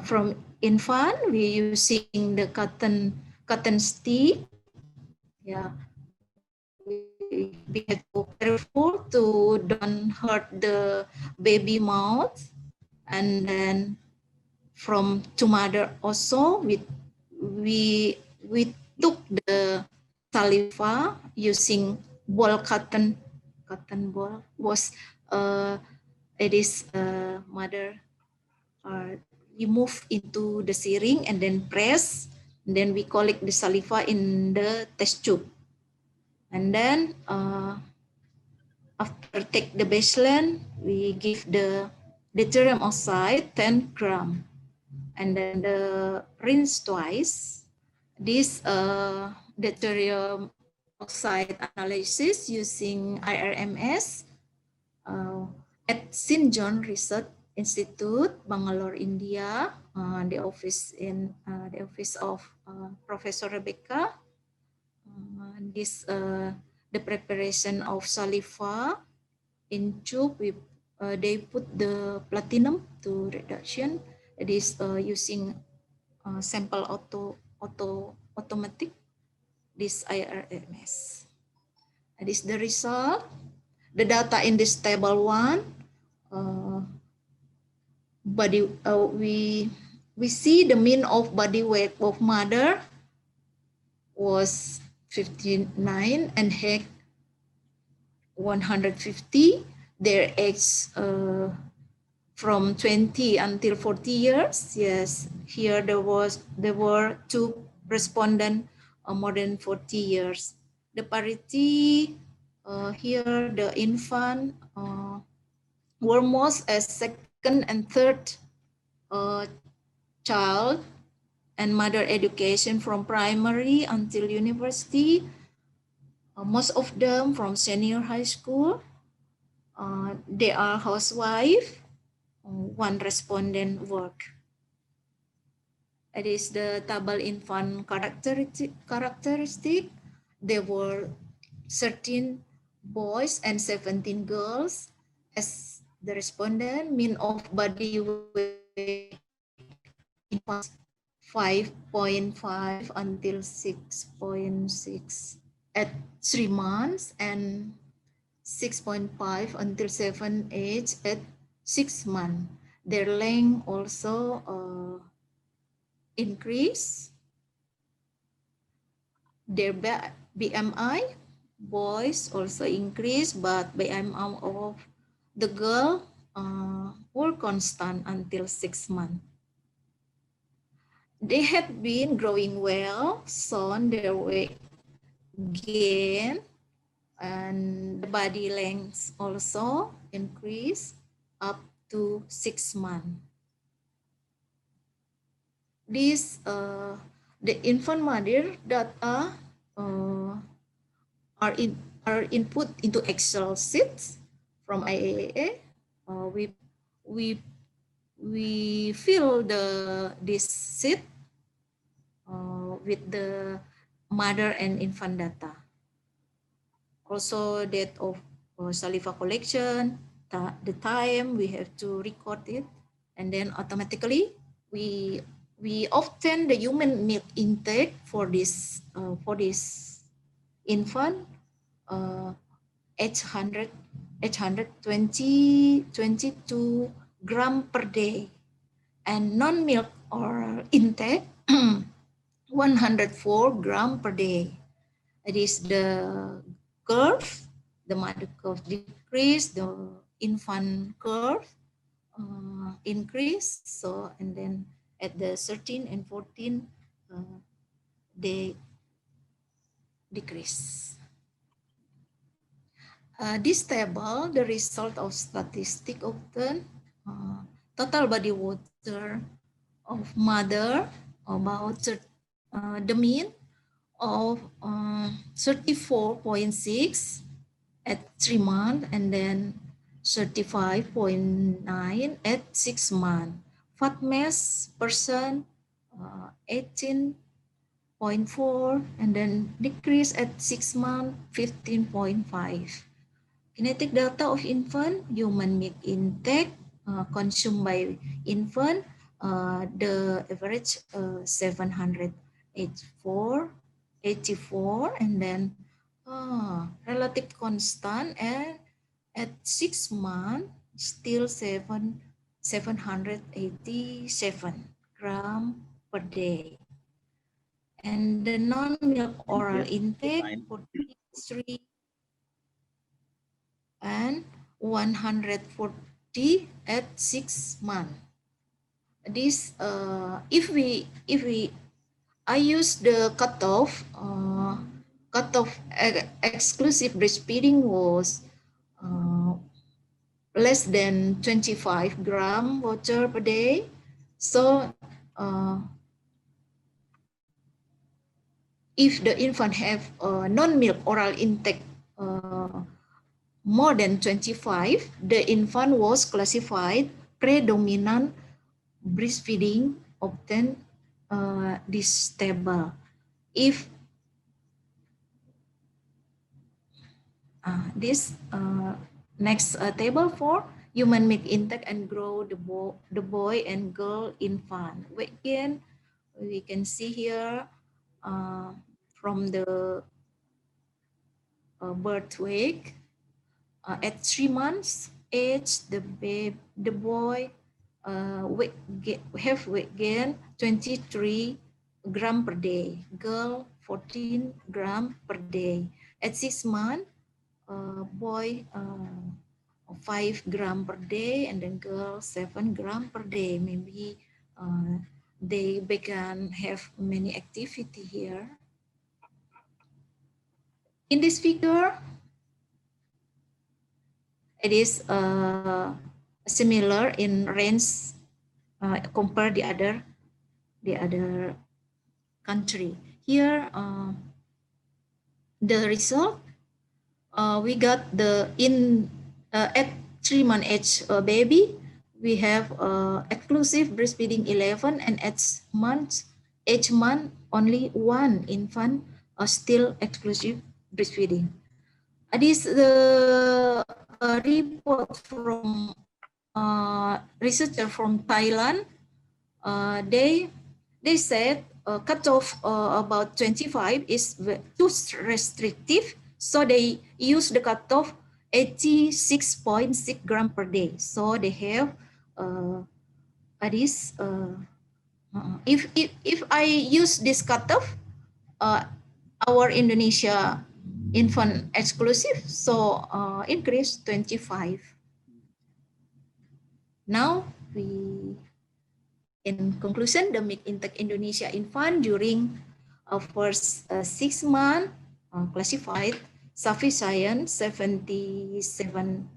from infant, we using the cotton stick. Yeah, we have to be careful to don't hurt the baby mouth. And then from to mother also, we took the saliva using ball cotton ball. Was it is mother remove into the syringe and then press, and then we collect the saliva in the test tube, and then after take the baseline, we give the deuterium oxide 10 gram, and then the rinse twice. This deuterium oxide analysis using IRMS at St. John Research Institute, Bangalore, India. The office of Professor Rebecca. The preparation of saliva in tube. They put the platinum to reduction. It is using sample automatic. This IRMS. This is the result. The data in this table 1. We see the mean of body weight of mother was 59 and head 150. Their age from 20 until 40 years. Yes, here there were 2 respondents more than 40 years. The parity here, the infant were most as second and third child, and mother education from primary until university. Most of them from senior high school. They are housewife. One respondent work. It is the table infant characteristic. There were 13 boys and 17 girls as the respondent. Mean of body weight was 5.5 until 6.6 at 3 months and 6.5 until 7 age at 6 months. Their length also increase. Their BMI, boys also increase, but BMI of the girl were constant until 6 months. They had been growing well, shown their weight gain, and the body length also increase up to 6 months. These the infant mother data are input into Excel sheets from IAEA. We fill this sheet with the mother and infant data. Also date of saliva collection, the time we have to record it, and then automatically we obtain the human milk intake for this infant 822 gram per day, and non-milk oral intake 104 gram per day. It is the curve, the mother curve decrease, the infant curve increase. So, and then at the 13 and 14, they decrease. This table, the result of statistic obtained, total body water of mother, about the mean of 34.6 at 3 months, and then 35.9 at 6 months. Fat mass percent 18.4, and then decrease at 6 months 15.5. Kinetic data of infant, human milk intake consumed by infant, the average 784, and then relative constant, and at 6 months still 787 gram per day. And the non-milk oral intake 43 and 140 at 6 months. This I use the cutoff exclusive breastfeeding was less than 25 gram water per day. So if the infant have non-milk oral intake more than 25, the infant was classified predominant breastfeeding, obtain this table. If this next table for human milk intake and grow the boy and girl infant weight gain, we can see here from the birth weight at 3 months age, the boy have weight gain 23 gram per day, girl 14 gram per day. At 6 months, boy 5 gram per day, and then girl 7 gram per day. Maybe they began have many activity here. In this figure, it is similar in range compare the other country. Here, the result we got at 3-month age baby, we have exclusive breastfeeding 11, and at each month only one infant still exclusive breastfeeding. This the report from researcher from Thailand. They said cutoff about 25 is too restrictive, so they use the cutoff 86.6 gram per day. So they have this. If I use this cutoff, our Indonesia infant exclusive, so increase 25. Now in conclusion, the milk intake Indonesia infant during first 6 months classified sufficient 77%.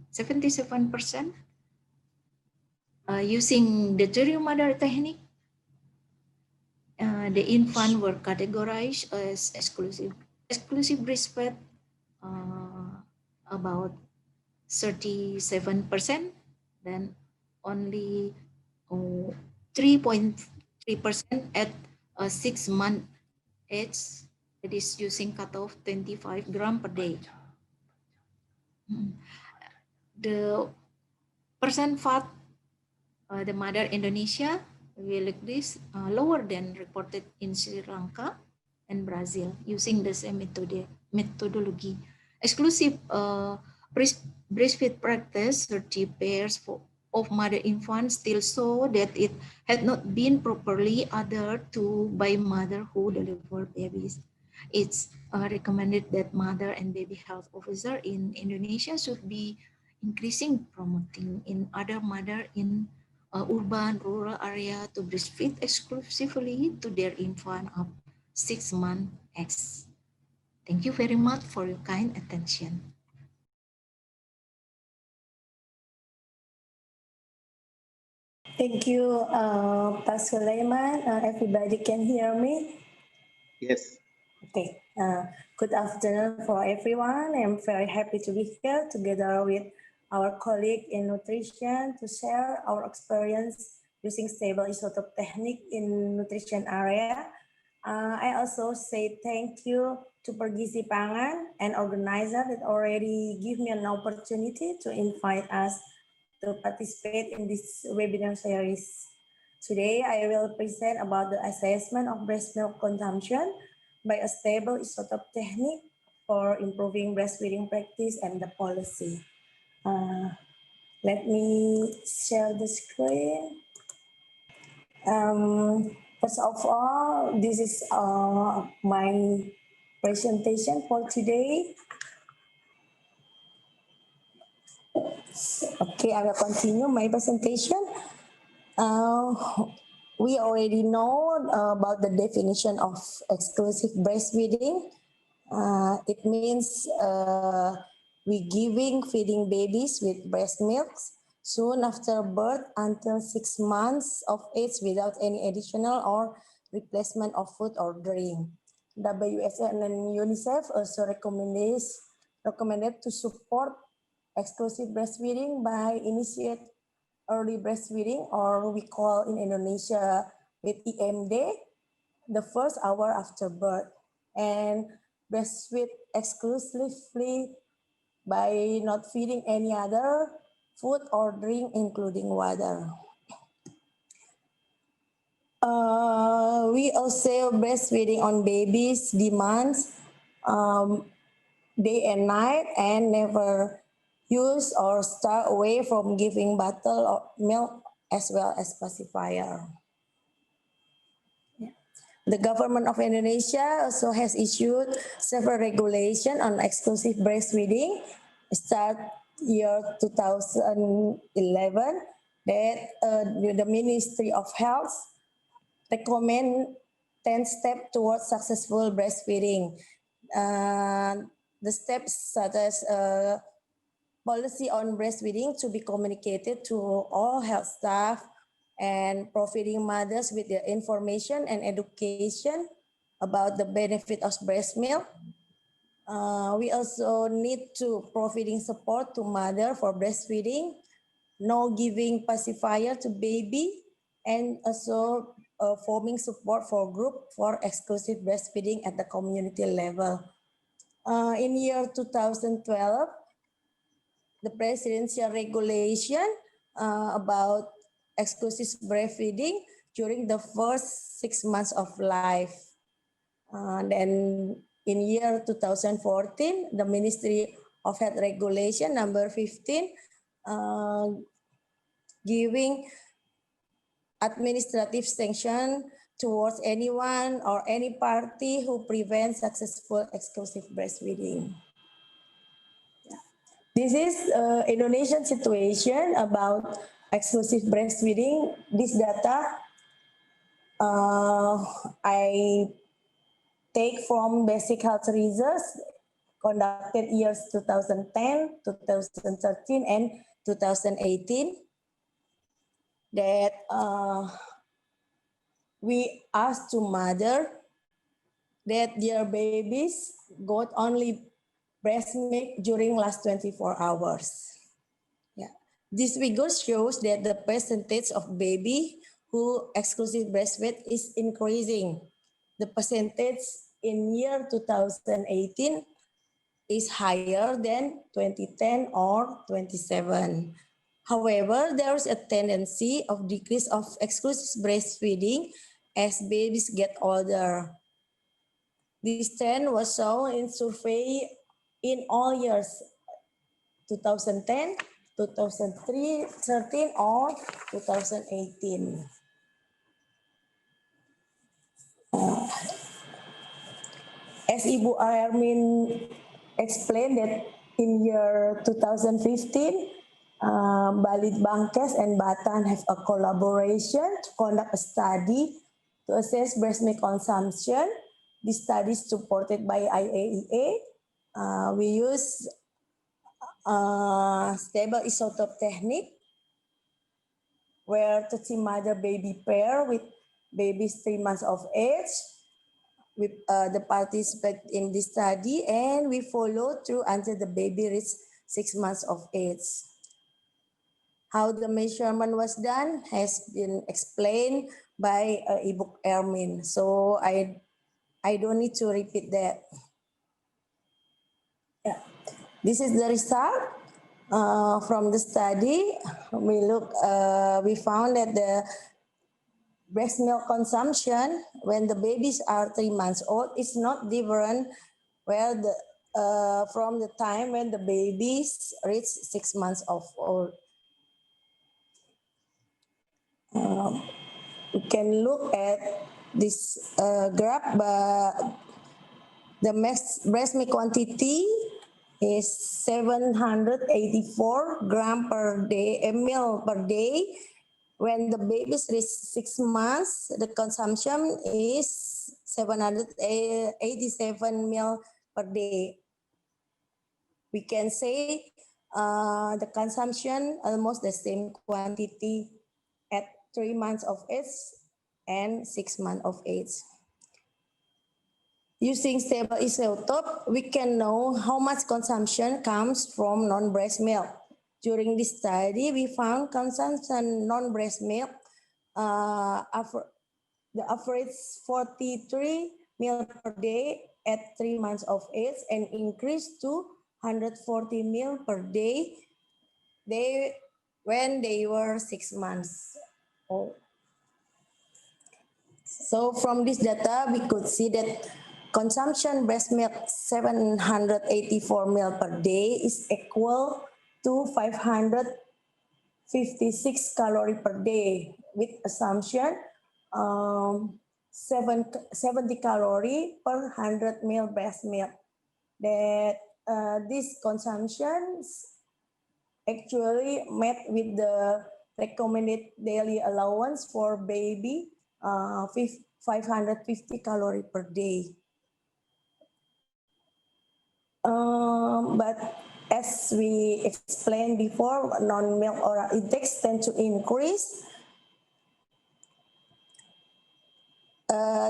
Using the cherry mother technique, the infant were categorized as exclusive breastfed about 37%, then only 3.3% at 6 month age. It is using cutoff 25 gram per day. The percent fat, the mother Indonesia will look this lower than reported in Sri Lanka and Brazil using the same methodology. Exclusive breastfeed practice 30 pairs of mother infants still show that it had not been properly adhered to by mother who deliver babies. It's recommended that mother and baby health officer in Indonesia should be increasing promoting in other mother in urban rural area to breastfeed exclusively to their infant of 6 months X. Thank you very much for your kind attention. Thank you, Pak Sulaiman. Everybody can hear me? Yes. Okay. Good afternoon for everyone. I'm very happy to be here together with our colleague in nutrition to share our experience using stable isotope technique in nutrition area. I also say thank you to PERGIZI PANGAN and organizer that already give me an opportunity to invite us to participate in this webinar series. Today, I will present about the assessment of breast milk consumption by a stable isotope technique for improving breastfeeding practice and the policy. Let me share the screen. First of all, this is my presentation for today. Okay, I will continue my presentation. We already know about the definition of exclusive breastfeeding. It means we feeding babies with breast milk soon after birth until 6 months of age without any additional or replacement of food or drink. WSN and UNICEF also recommended to support exclusive breastfeeding by initiate early breastfeeding, or we call in Indonesia with IMD, the first hour after birth, and breastfeed exclusively by not feeding any other food or drink, including water. We also breastfeeding on babies' demands day and night, and never use or start away from giving bottle of milk as well as pacifier. The government of Indonesia also has issued several regulations on exclusive breastfeeding. Start year 2011 that the Ministry of Health recommend 10 steps towards successful breastfeeding. The steps such as policy on breastfeeding to be communicated to all health staff and providing mothers with the information and education about the benefit of breast milk. We also need to providing support to mother for breastfeeding, no giving pacifier to baby, and also forming support for group for exclusive breastfeeding at the community level. In year 2012, the presidential regulation about exclusive breastfeeding during the first 6 months of life. Then in year 2014, the Ministry of Health Regulation number 15 giving administrative sanction towards anyone or any party who prevents successful exclusive breastfeeding. This is Indonesian situation about exclusive breastfeeding. This data I take from basic health research conducted years 2010, 2013, and 2018. That we asked to mother that their babies got only breast milk during last 24 hours. Yeah. This figure shows that the percentage of baby who exclusive breastfeed is increasing. The percentage in year 2018 is higher than 2010 or 27. However, there is a tendency of decrease of exclusive breastfeeding as babies get older. This trend was shown in survey in all years 2010, 2013, or 2018. As Ibu Armin explained that in year 2015, Balit Bangkes and Batan have a collaboration to conduct a study to assess breast milk consumption. This study is supported by IAEA. We use stable isotope technique where 30 mother-baby pair with babies 3 months of age with the participate in this study, and we follow through until the baby reaches 6 months of age. How the measurement was done has been explained by Ibu Ermin, so I don't need to repeat that. Yeah. This is the result from the study. We found that the breast milk consumption when the babies are 3 months old is not different from the time when the babies reach 6 months of old. We can look at this graph, but the breast milk quantity is 784 gram per day, ml per day. When the babies reach 6 months, the consumption is 787 ml per day. We can say the consumption almost the same quantity at 3 months of age and 6 months of age. Using stable isotope, we can know how much consumption comes from non-breast milk. During this study, we found consumption non-breast milk, the average 43 ml per day at 3 months of age and increased to 140 ml per day when they were 6 months old. So from this data, we could see that consumption breast milk 784 ml per day is equal to 556 calories per day with assumption 70 calories per 100 ml breast milk. That these consumptions actually met with the recommended daily allowance for baby 550 calories per day. But as we explained before, non-milk oral intakes tend to increase.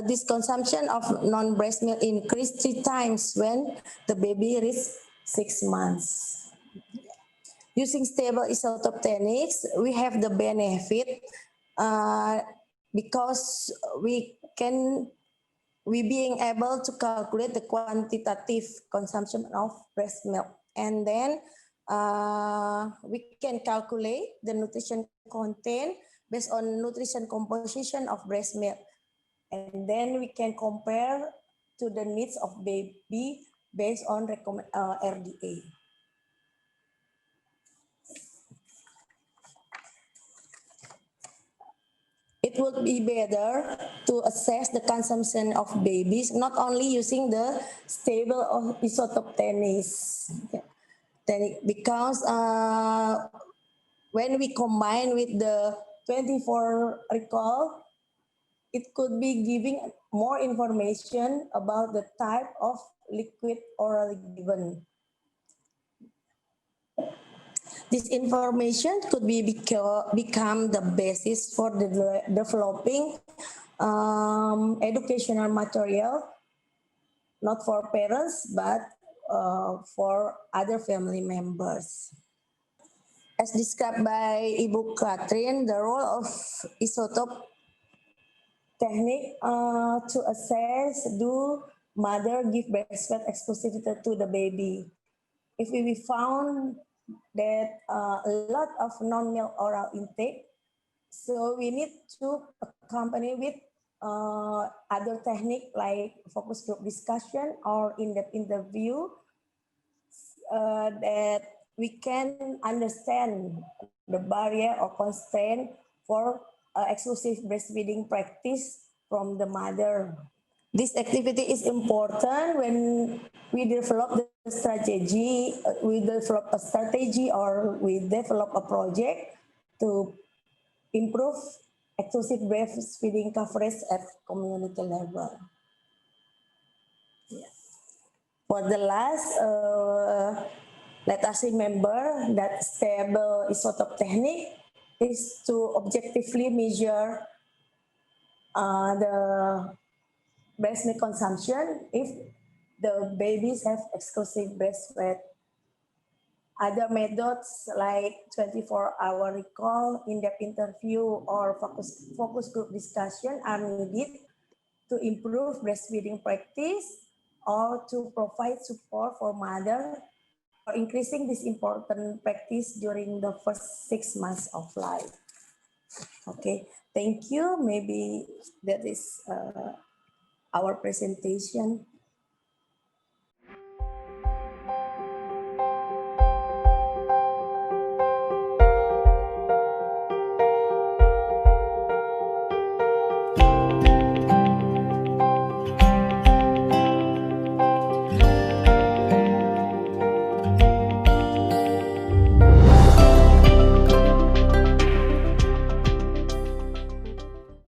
this consumption of non-breast milk increased 3 times when the baby reached 6 months. Using stable isotope techniques, we have the benefit because we being able to calculate the quantitative consumption of breast milk, and then we can calculate the nutrition content based on nutrition composition of breast milk, and then we can compare to the needs of baby based on RDA. It would be better to assess the consumption of babies not only using the stable isotope techniques, because when we combine with the 24 recall, it could be giving more information about the type of liquid orally given. This information could become the basis for developing educational material, not for parents, but for other family members. As described by Ibu Katrin, the role of isotope technique to assess do mother give breastfeed exclusively to the baby. If we found that a lot of non-milk oral intake, so we need to accompany with other technique like focus group discussion or in-depth interview that we can understand the barrier or constraint for exclusive breastfeeding practice from the mother. This activity is important when we develop the strategy, we develop a strategy or we develop a project to improve exclusive breastfeeding coverage at community level. Yeah. For the last, let us remember that stable isotope technique is to objectively measure the breast milk consumption if the babies have exclusive breastfeed. Other methods like 24-hour recall, in-depth interview, or focus group discussion are needed to improve breastfeeding practice or to provide support for mother for increasing this important practice during the first 6 months of life. Okay, thank you. Maybe that is our presentation.